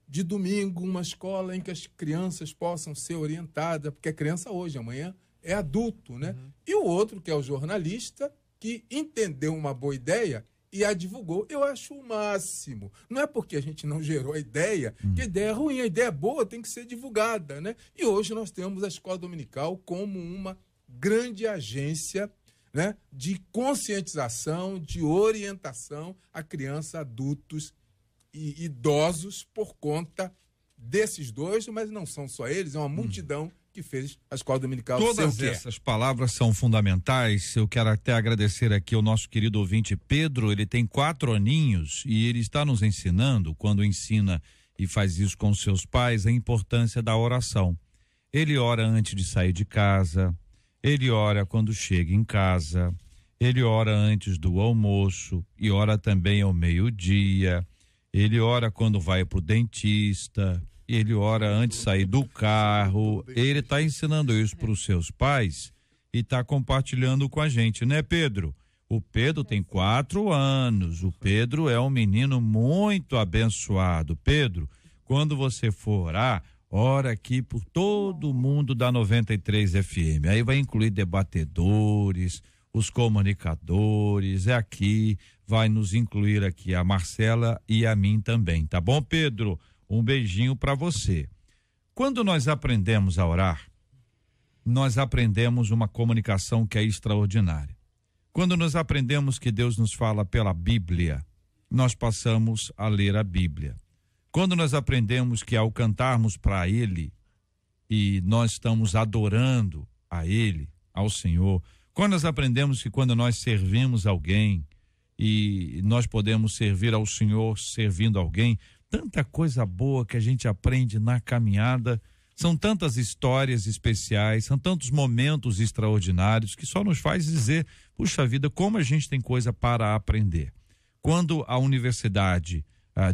de domingo, uma escola em que as crianças possam ser orientadas, porque é criança hoje, amanhã é adulto, né? Uhum. E o outro, que é o jornalista, que entendeu uma boa ideia e a divulgou. Eu acho o máximo. Não é porque a gente não gerou a ideia, que a ideia é ruim, a ideia é boa, tem que ser divulgada, né? E hoje nós temos a escola dominical como uma grande agência, né, de conscientização, de orientação a crianças, adultos e idosos por conta desses dois, mas não são só eles, é uma multidão que fez a escola dominical. Todas essas palavras são fundamentais. Eu quero até agradecer aqui ao nosso querido ouvinte Pedro. Ele tem 4 aninhos e ele está nos ensinando, quando ensina e faz isso com seus pais, a importância da oração. Ele ora antes de sair de casa, ele ora quando chega em casa, ele ora antes do almoço e ora também ao meio-dia, ele ora quando vai para o dentista, ele ora antes de sair do carro. Ele está ensinando isso para os seus pais e está compartilhando com a gente, né, Pedro? O Pedro tem 4 anos, o Pedro é um menino muito abençoado. Pedro, quando você for orar, ora aqui por todo mundo da 93 FM. Aí vai incluir debatedores, os comunicadores, aqui, vai nos incluir aqui a Marcela e a mim também, tá bom, Pedro? Um beijinho para você. Quando nós aprendemos a orar, nós aprendemos uma comunicação que é extraordinária. Quando nós aprendemos que Deus nos fala pela Bíblia, nós passamos a ler a Bíblia. Quando nós aprendemos que ao cantarmos para Ele e nós estamos adorando a Ele, ao Senhor, quando nós aprendemos que quando nós servimos alguém e nós podemos servir ao Senhor servindo alguém, tanta coisa boa que a gente aprende na caminhada, são tantas histórias especiais, são tantos momentos extraordinários que só nos faz dizer, puxa vida, como a gente tem coisa para aprender. Quando a Universidade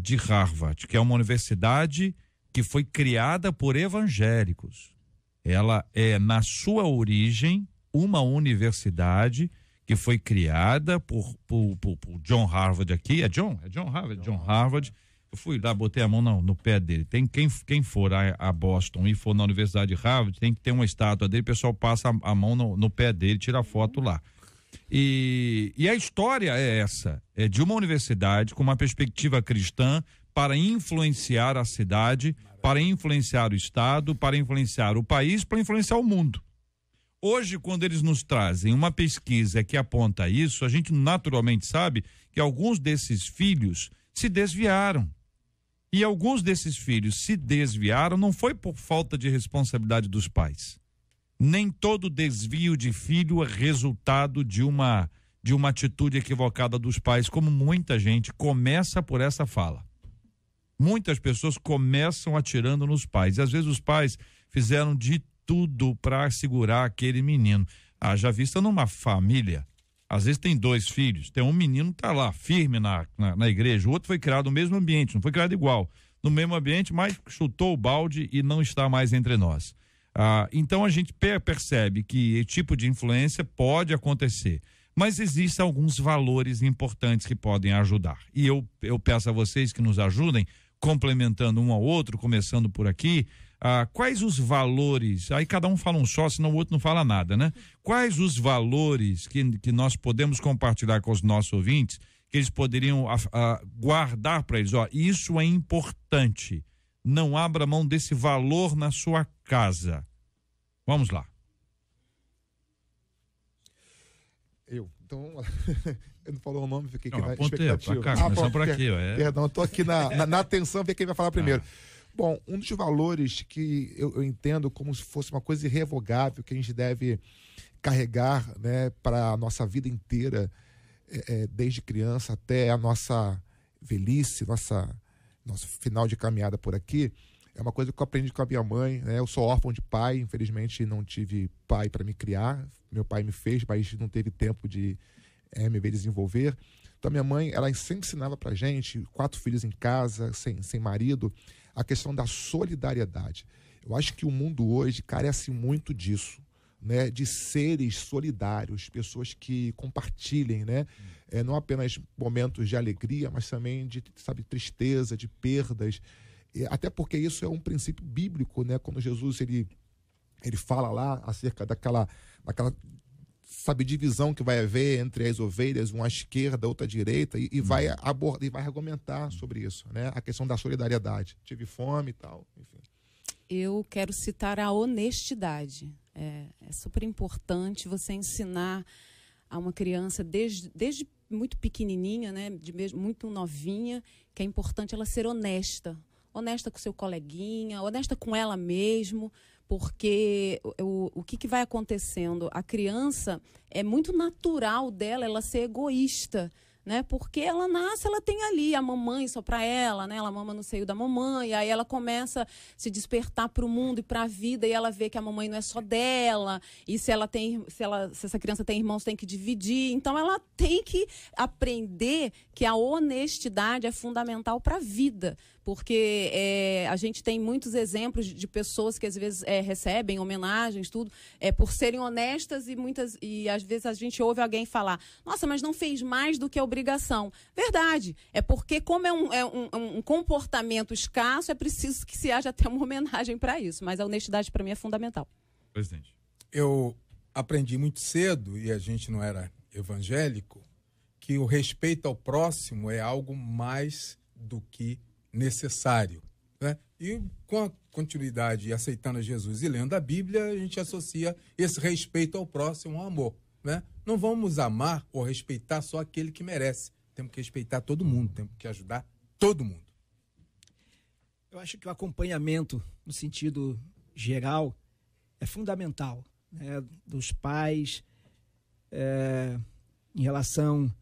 de Harvard, que é uma universidade que foi criada por evangélicos, ela é, na sua origem, uma universidade que foi criada por John Harvard aqui, John Harvard. Eu fui lá, botei a mão no pé dele. Tem quem for a Boston e for na Universidade de Harvard, tem que ter uma estátua dele, o pessoal passa a mão no pé dele, tira foto lá. E a história é essa, é de uma universidade com uma perspectiva cristã para influenciar a cidade, para influenciar o estado, para influenciar o país, para influenciar o mundo. Hoje, quando eles nos trazem uma pesquisa que aponta isso, a gente naturalmente sabe que alguns desses filhos se desviaram. E alguns desses filhos se desviaram, não foi por falta de responsabilidade dos pais. Nem todo desvio de filho é resultado de uma atitude equivocada dos pais, como muita gente começa por essa fala. Muitas pessoas começam atirando nos pais. E às vezes os pais fizeram de tudo para segurar aquele menino. Já vista numa família, às vezes tem 2 filhos, tem um menino que tá lá firme na igreja, o outro foi criado no mesmo ambiente, não foi criado igual, no mesmo ambiente, mas chutou o balde e não está mais entre nós. Então a gente percebe que esse tipo de influência pode acontecer, mas existem alguns valores importantes que podem ajudar. E eu peço a vocês que nos ajudem, complementando um ao outro, começando por aqui. Quais os valores, aí cada um fala um só, senão o outro não fala nada, né? Quais os valores que nós podemos compartilhar com os nossos ouvintes, que eles poderiam guardar para eles? Isso é importante, não abra mão desse valor na sua casa. Vamos lá. Eu não falou o nome, fiquei aqui na expectativa. Começou por aqui, Perdão, eu tô aqui na atenção, ver quem vai falar primeiro. Bom, um dos valores que eu entendo como se fosse uma coisa irrevogável, que a gente deve carregar, né, para a nossa vida inteira, desde criança até a nossa velhice, nosso final de caminhada por aqui, é uma coisa que eu aprendi com a minha mãe, né? Eu sou órfão de pai, infelizmente não tive pai para me criar, meu pai me fez, mas não teve tempo de me ver desenvolver. Então minha mãe, ela sempre ensinava pra gente, 4 filhos em casa, sem marido, a questão da solidariedade. Eu acho que o mundo hoje carece muito disso, né? De seres solidários, pessoas que compartilhem, né? Não apenas momentos de alegria, mas também de, tristeza, de perdas. Até porque isso é um princípio bíblico, né? Quando Jesus ele fala lá acerca daquela divisão que vai haver entre as ovelhas, uma à esquerda, outra à direita, e vai abordar, e vai argumentar sobre isso, né? A questão da solidariedade. Tive fome e tal, enfim. Eu quero citar a honestidade. É super importante você ensinar a uma criança desde muito pequenininha, né? Muito novinha, que é importante ela ser honesta. Honesta com seu coleguinha, honesta com ela mesmo, porque o que vai acontecendo? A criança, é muito natural dela ela ser egoísta, né? Porque ela nasce, ela tem ali a mamãe só para ela, né? Ela mama no seio da mamãe, aí ela começa a se despertar para o mundo e para a vida, e ela vê que a mamãe não é só dela, e se essa criança tem irmãos, tem que dividir. Então ela tem que aprender que a honestidade é fundamental para a vida, porque a gente tem muitos exemplos de pessoas que às vezes recebem homenagens, tudo, por serem honestas, e às vezes a gente ouve alguém falar: nossa, mas não fez mais do que a obrigação. Verdade, é porque como é um comportamento escasso, é preciso que se haja até uma homenagem para isso, mas a honestidade para mim é fundamental. Presidente. Eu aprendi muito cedo, e a gente não era evangélico, que o respeito ao próximo é algo mais do que necessário, né? E com a continuidade e aceitando Jesus e lendo a Bíblia, a gente associa esse respeito ao próximo ao amor, né? Não vamos amar ou respeitar só aquele que merece. Temos que respeitar todo mundo, temos que ajudar todo mundo. Eu acho que o acompanhamento, no sentido geral, é fundamental, né? Dos pais, em relação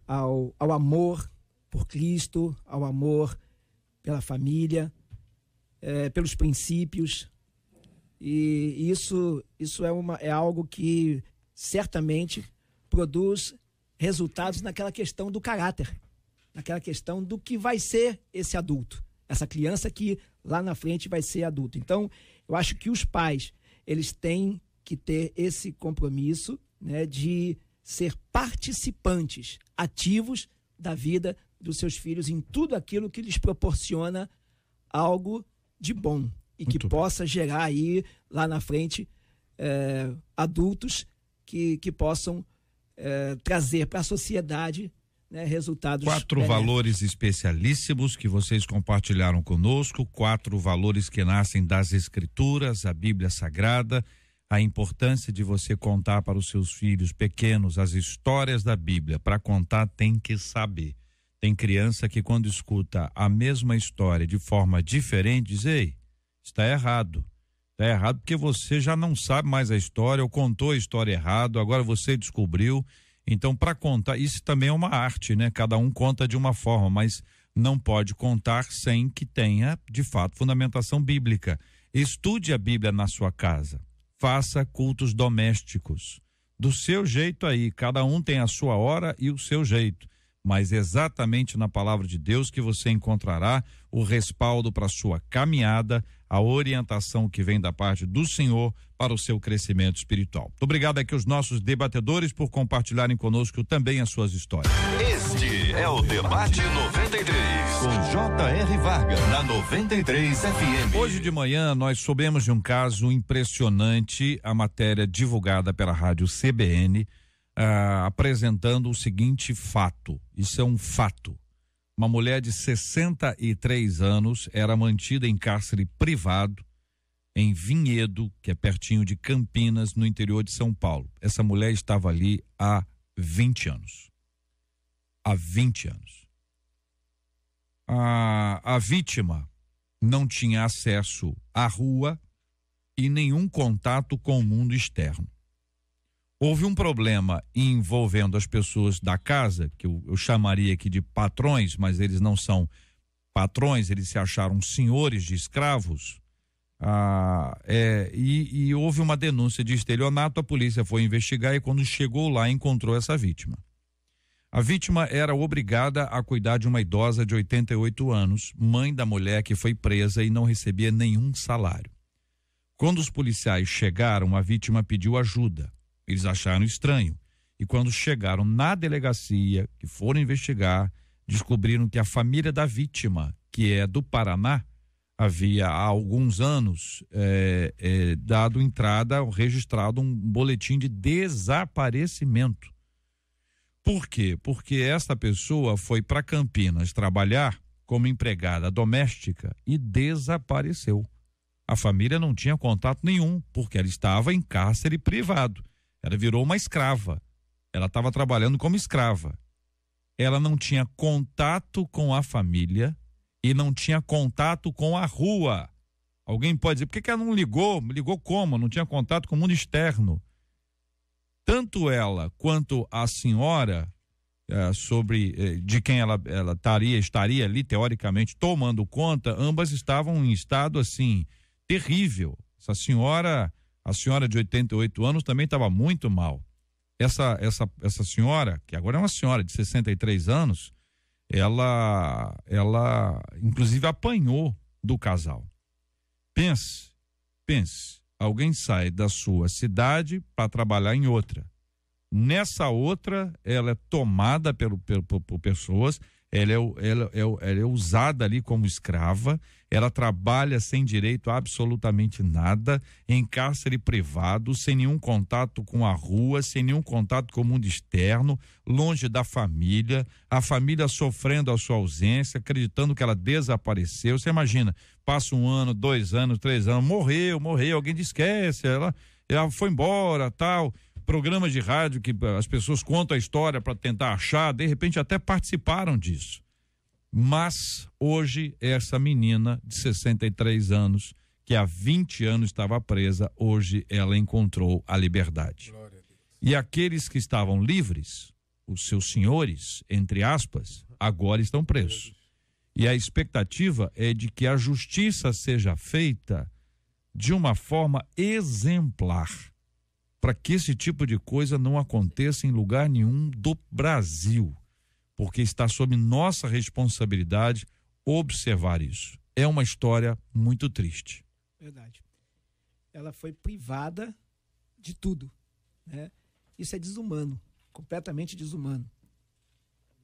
ao amor por Cristo, ao amor pela família, pelos princípios. E isso é algo que certamente produz resultados naquela questão do caráter, naquela questão do que vai ser esse adulto, essa criança que lá na frente vai ser adulto. Então, eu acho que os pais, eles têm que ter esse compromisso, né, de ser participantes ativos da vida dos seus filhos em tudo aquilo que lhes proporciona algo de bom e que possa gerar aí lá na frente adultos que possam trazer para a sociedade, né, resultados. 4 valores especialíssimos que vocês compartilharam conosco, 4 valores que nascem das Escrituras, a Bíblia Sagrada, a importância de você contar para os seus filhos pequenos as histórias da Bíblia. Para contar tem que saber. Tem criança que quando escuta a mesma história de forma diferente, diz, ei, está errado. Está errado porque você já não sabe mais a história, ou contou a história errado, agora você descobriu. Então, para contar, isso também é uma arte, né? Cada um conta de uma forma, mas não pode contar sem que tenha, de fato, fundamentação bíblica. Estude a Bíblia na sua casa. Faça cultos domésticos. Do seu jeito aí, cada um tem a sua hora e o seu jeito. Mas exatamente na palavra de Deus que você encontrará o respaldo para a sua caminhada, a orientação que vem da parte do Senhor para o seu crescimento espiritual. Muito obrigado aqui aos nossos debatedores por compartilharem conosco também as suas histórias. Este é o Debate 93, com J.R. Vargas, na 93 FM. Hoje de manhã nós soubemos de um caso impressionante, a matéria divulgada pela rádio CBN, apresentando o seguinte fato. Isso é um fato. Uma mulher de 63 anos era mantida em cárcere privado em Vinhedo, que é pertinho de Campinas, no interior de São Paulo. Essa mulher estava ali há 20 anos. Há 20 anos. A vítima não tinha acesso à rua e nenhum contato com o mundo externo. Houve um problema envolvendo as pessoas da casa, que eu chamaria aqui de patrões, mas eles não são patrões, eles se acharam senhores de escravos. E houve uma denúncia de estelionato, a polícia foi investigar e quando chegou lá encontrou essa vítima. A vítima era obrigada a cuidar de uma idosa de 88 anos, mãe da mulher que foi presa e não recebia nenhum salário. Quando os policiais chegaram, a vítima pediu ajuda. Eles acharam estranho. E quando chegaram na delegacia, que foram investigar, descobriram que a família da vítima, que é do Paraná, havia há alguns anos dado entrada, registrado um boletim de desaparecimento. Por quê? Porque esta pessoa foi para Campinas trabalhar como empregada doméstica e desapareceu. A família não tinha contato nenhum, porque ela estava em cárcere privado. Ela virou uma escrava. Ela estava trabalhando como escrava. Ela não tinha contato com a família e não tinha contato com a rua. Alguém pode dizer, por que ela não ligou? Ligou como? Não tinha contato com o mundo externo. Tanto ela quanto a senhora, de quem ela estaria ali, teoricamente, tomando conta, ambas estavam em estado, assim, terrível. Essa senhora... A senhora de 88 anos também estava muito mal. Essa senhora, que agora é uma senhora de 63 anos, ela inclusive apanhou do casal. Pense, alguém sai da sua cidade para trabalhar em outra. Nessa outra, ela é tomada por pessoas, ela é usada ali como escrava, ela trabalha sem direito a absolutamente nada, em cárcere privado, sem nenhum contato com a rua, sem nenhum contato com o mundo externo, longe da família, a família sofrendo a sua ausência, acreditando que ela desapareceu. Você imagina, passa 1 ano, 2 anos, 3 anos, morreu, alguém esquece, ela foi embora, tal. Programas de rádio que as pessoas contam a história para tentar achar, de repente até participaram disso. Mas hoje essa menina de 63 anos, que há 20 anos estava presa, hoje ela encontrou a liberdade. E aqueles que estavam livres, os seus senhores, entre aspas, agora estão presos. E a expectativa é de que a justiça seja feita de uma forma exemplar, para que esse tipo de coisa não aconteça em lugar nenhum do Brasil, porque está sob nossa responsabilidade observar isso. É uma história muito triste. Verdade. Ela foi privada de tudo, né? Isso é desumano, completamente desumano.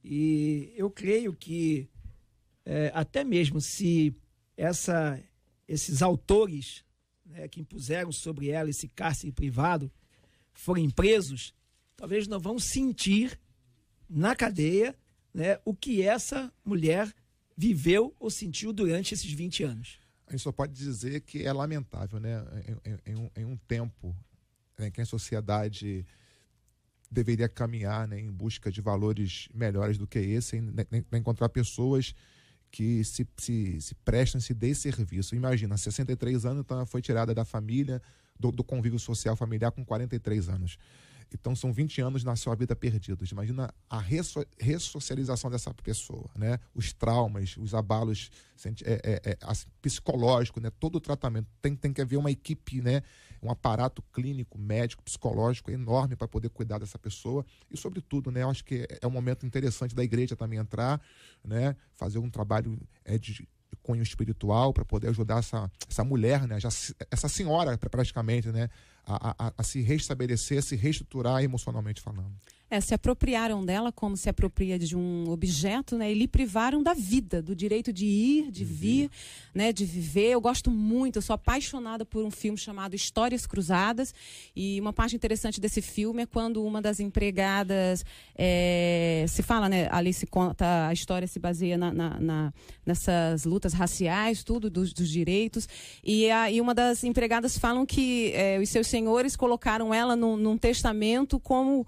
E eu creio que até mesmo se esses autores, né, que impuseram sobre ela esse cárcere privado forem presos, talvez não vão sentir na cadeia, né, o que essa mulher viveu ou sentiu durante esses 20 anos. A gente só pode dizer que é lamentável, né? Em um tempo em que a sociedade deveria caminhar, né, em busca de valores melhores do que esse, encontrar pessoas que se prestam, se dê serviço. Imagina, 63 anos, então ela foi tirada da família, do convívio social familiar com 43 anos. Então são 20 anos na sua vida perdidos. Imagina a ressocialização dessa pessoa, né? Os traumas, os abalos psicológicos, né? Todo o tratamento. Tem que haver uma equipe, né? Um aparato clínico, médico, psicológico enorme para poder cuidar dessa pessoa. E, sobretudo, né? Eu acho que é um momento interessante da igreja também entrar, né? Fazer um trabalho de cunho espiritual para poder ajudar essa mulher, né? Essa senhora, praticamente, né? A se restabelecer, a se reestruturar emocionalmente falando. Se apropriaram dela como se apropria de um objeto, né? E lhe privaram da vida, do direito de ir, de vir, né? De viver. Eu gosto muito, eu sou apaixonada por um filme chamado Histórias Cruzadas, e uma parte interessante desse filme é quando uma das empregadas se fala, né? Ali se conta, a história se baseia nessas lutas raciais, tudo dos direitos, e uma das empregadas falam que os seus senhores colocaram ela num testamento como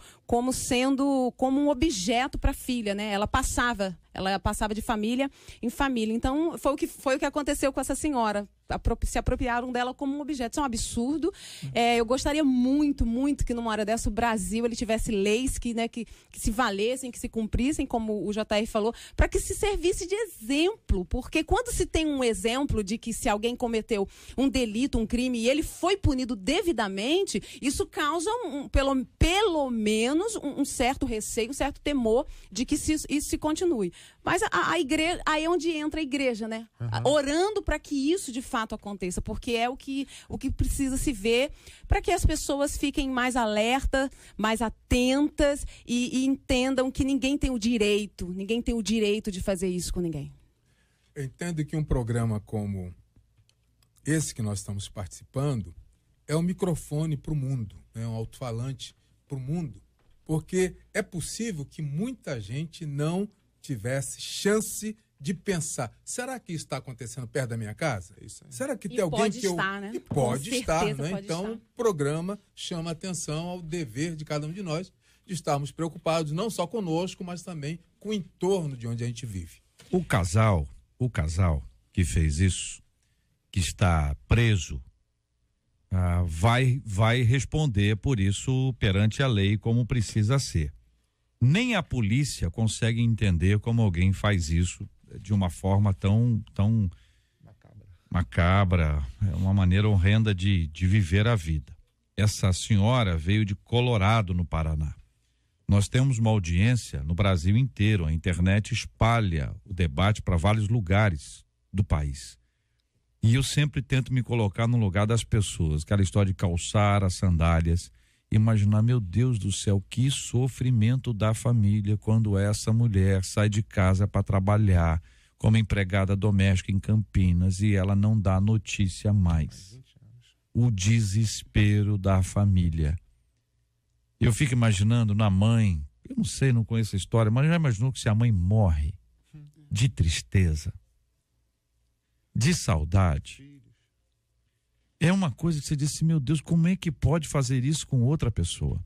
um objeto para a filha, né? Ela passava de família em família. Então, foi o que aconteceu com essa senhora. Se apropriaram dela como um objeto. Isso é um absurdo. Eu gostaria muito, muito que numa hora dessa o Brasil ele tivesse leis que se valessem, que se cumprissem, como o JR falou, para que se servisse de exemplo. Porque quando se tem um exemplo de que se alguém cometeu um delito, um crime, e ele foi punido devidamente, isso causa pelo menos um certo receio, um certo temor de que isso se continue. Mas a igreja, aí é onde entra a igreja, né? Orando para que isso de fato aconteça, porque é o que precisa se ver para que as pessoas fiquem mais alertas, mais atentas e entendam que ninguém tem o direito de fazer isso com ninguém. Eu entendo que um programa como esse que nós estamos participando é um microfone para o mundo, é um alto-falante para o mundo, porque é possível que muita gente não tivesse chance de pensar, será que isso está acontecendo perto da minha casa? Será que tem alguém que estar, né? E pode estar, né? Então, o programa chama atenção ao dever de cada um de nós de estarmos preocupados não só conosco, mas também com o entorno de onde a gente vive. O casal que fez isso, que está preso, vai responder por isso perante a lei como precisa ser. Nem a polícia consegue entender como alguém faz isso de uma forma tão macabra, é uma maneira horrenda de viver a vida. Essa senhora veio de Colorado, no Paraná. Nós temos uma audiência no Brasil inteiro, a internet espalha o debate para vários lugares do país. E eu sempre tento me colocar no lugar das pessoas, aquela história de calçar as sandálias, imaginar, meu Deus do céu, que sofrimento da família quando essa mulher sai de casa para trabalhar como empregada doméstica em Campinas e ela não dá notícia mais. O desespero da família. Eu fico imaginando na mãe, eu não sei, não conheço a história, mas já imaginou que se a mãe morre de tristeza, de saudade, é uma coisa que você disse, meu Deus, como é que pode fazer isso com outra pessoa?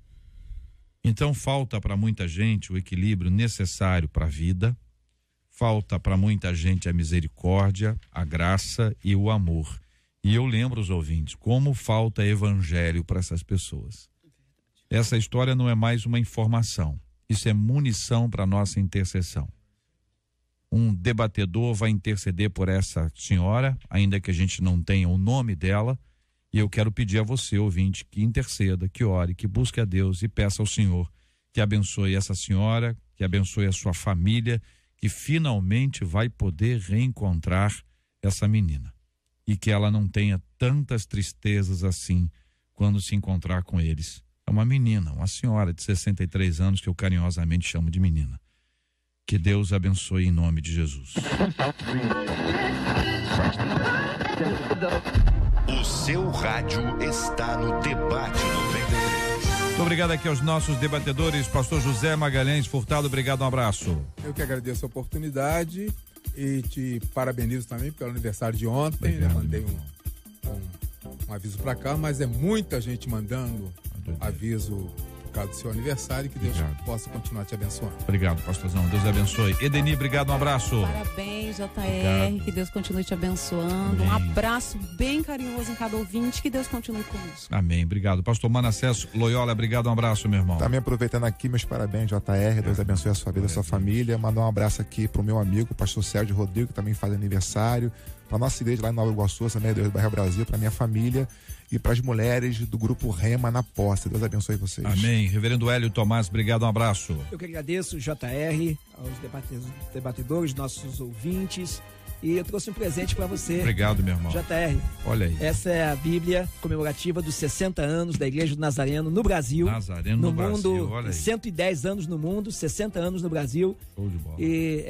Então falta para muita gente o equilíbrio necessário para a vida, falta para muita gente a misericórdia, a graça e o amor. E eu lembro os ouvintes, como falta evangelho para essas pessoas. Essa história não é mais uma informação, isso é munição para nossa intercessão. Um debatedor vai interceder por essa senhora, ainda que a gente não tenha o nome dela, e eu quero pedir a você, ouvinte, que interceda, que ore, que busque a Deus e peça ao Senhor que abençoe essa senhora, que abençoe a sua família, que finalmente vai poder reencontrar essa menina. E que ela não tenha tantas tristezas assim quando se encontrar com eles. É uma menina, uma senhora de 63 anos que eu carinhosamente chamo de menina. Que Deus abençoe em nome de Jesus. O seu rádio está no Debate 93. Muito obrigado aqui aos nossos debatedores, pastor José Magalhães Furtado, obrigado, um abraço. Eu que agradeço a oportunidade e te parabenizo também pelo aniversário de ontem, né? Mandei um aviso para cá, mas é muita gente mandando aviso causa do seu aniversário, que Deus possa continuar te abençoando. Obrigado, pastorzão. Deus abençoe. Edeni, obrigado, um abraço. Parabéns, JR, Obrigado. que Deus continue te abençoando. Amém. Um abraço bem carinhoso em cada ouvinte, que Deus continue conosco. Amém, obrigado. Pastor Manassés Loyola, obrigado, um abraço, meu irmão. Também aproveitando aqui, meus parabéns, JR, Deus abençoe a sua vida, a sua família. Mandar um abraço aqui pro meu amigo, o pastor Sérgio Rodrigo, que também faz aniversário. Pra nossa igreja lá em Nova Iguaçu, Assembleia de Deus do Bairro Brasil, pra minha família e para as mulheres do grupo Rema na Posse. Deus abençoe vocês. Amém. Reverendo Hélio Tomás, obrigado, um abraço. Eu que agradeço, JR, aos debatedores, nossos ouvintes. E eu trouxe um presente para você. Obrigado, meu irmão. JR. Olha aí. Essa é a Bíblia comemorativa dos 60 anos da Igreja do Nazareno no Brasil. Nazareno no mundo, Brasil, olha aí. 110 anos no mundo, 60 anos no Brasil. Show de bola. E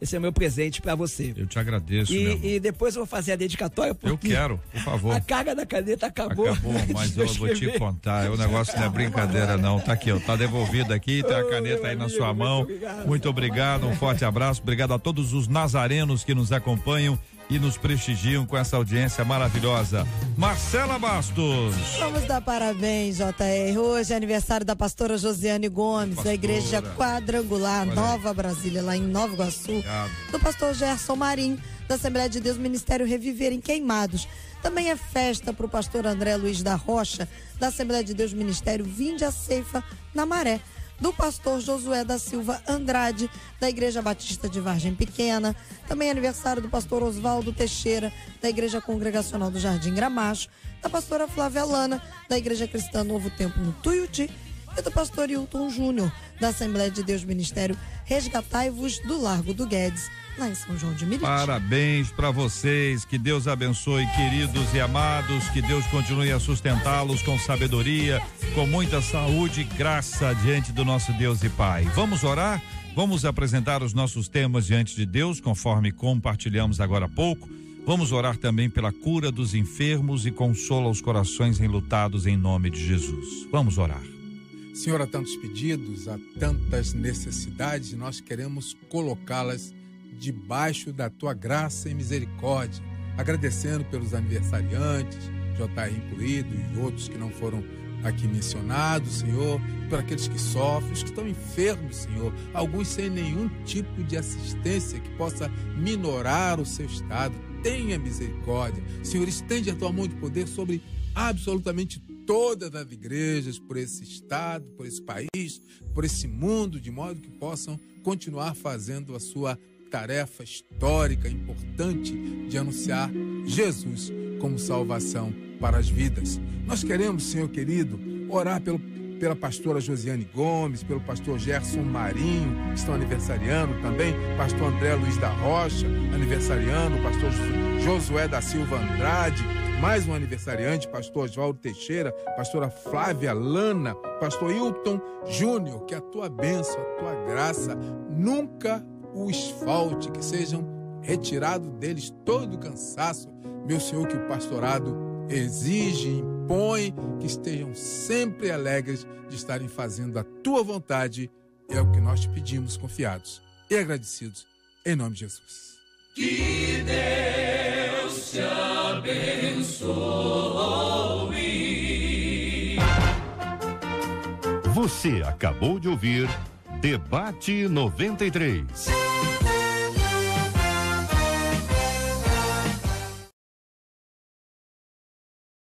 esse é o meu presente para você. Eu te agradeço, meu irmão. E depois eu vou fazer a dedicatória. Eu quero, por favor. A carga da caneta acabou. Acabou, mas eu vou te contar. O negócio não é brincadeira, não. Tá aqui, ó. Tá devolvido aqui, tem a caneta aí na sua mão. Muito obrigado, um forte abraço. Obrigado a todos os nazarenos que nos acompanham e nos prestigiam com essa audiência maravilhosa. Marcela Bastos. Vamos dar parabéns, JR. Hoje é aniversário da pastora Josiane Gomes, da Igreja Quadrangular Nova Brasília, lá em Nova Iguaçu. Obrigado. Do pastor Gerson Marim, da Assembleia de Deus Ministério Reviver em Queimados. Também é festa para o pastor André Luiz da Rocha, da Assembleia de Deus Ministério Vinde a Ceifa, na Maré. Do pastor Josué da Silva Andrade, da Igreja Batista de Vargem Pequena. Também é aniversário do pastor Oswaldo Teixeira, da Igreja Congregacional do Jardim Gramacho. Da pastora Flávia Lana, da Igreja Cristã Novo Tempo no Tuiuti. E do pastor Hilton Júnior, da Assembleia de Deus Ministério Resgatai-vos do Largo do Guedes, lá em São João de Meriti. Parabéns para vocês, que Deus abençoe, queridos e amados, que Deus continue a sustentá-los com sabedoria, com muita saúde e graça diante do nosso Deus e Pai. Vamos orar? Vamos apresentar os nossos temas diante de Deus, conforme compartilhamos agora há pouco. Vamos orar também pela cura dos enfermos e consola os corações enlutados em nome de Jesus. Vamos orar. Senhor, há tantos pedidos, há tantas necessidades, nós queremos colocá-las debaixo da tua graça e misericórdia, agradecendo pelos aniversariantes, JR incluído e outros que não foram aqui mencionados, Senhor, por aqueles que sofrem, os que estão enfermos, Senhor, alguns sem nenhum tipo de assistência que possa minorar o seu estado. Tenha misericórdia, Senhor, estende a tua mão de poder sobre absolutamente todas as igrejas, por esse estado, por esse país, por esse mundo, de modo que possam continuar fazendo a sua tarefa histórica, importante, de anunciar Jesus como salvação para as vidas. Nós queremos, Senhor querido, orar pela pastora Josiane Gomes, pelo pastor Gerson Marinho, que estão aniversariando também, pastor André Luiz da Rocha, aniversariando, pastor Josué da Silva Andrade, mais um aniversariante, pastor Oswaldo Teixeira, pastora Flávia Lana, pastor Hilton Júnior, que a tua bênção, a tua graça nunca os falte, que sejam retirados deles todo o cansaço, meu Senhor, que o pastorado exige, impõe, que estejam sempre alegres de estarem fazendo a tua vontade, é o que nós te pedimos, confiados e agradecidos, em nome de Jesus. Que Deus te abençoe. Você acabou de ouvir Debate 93.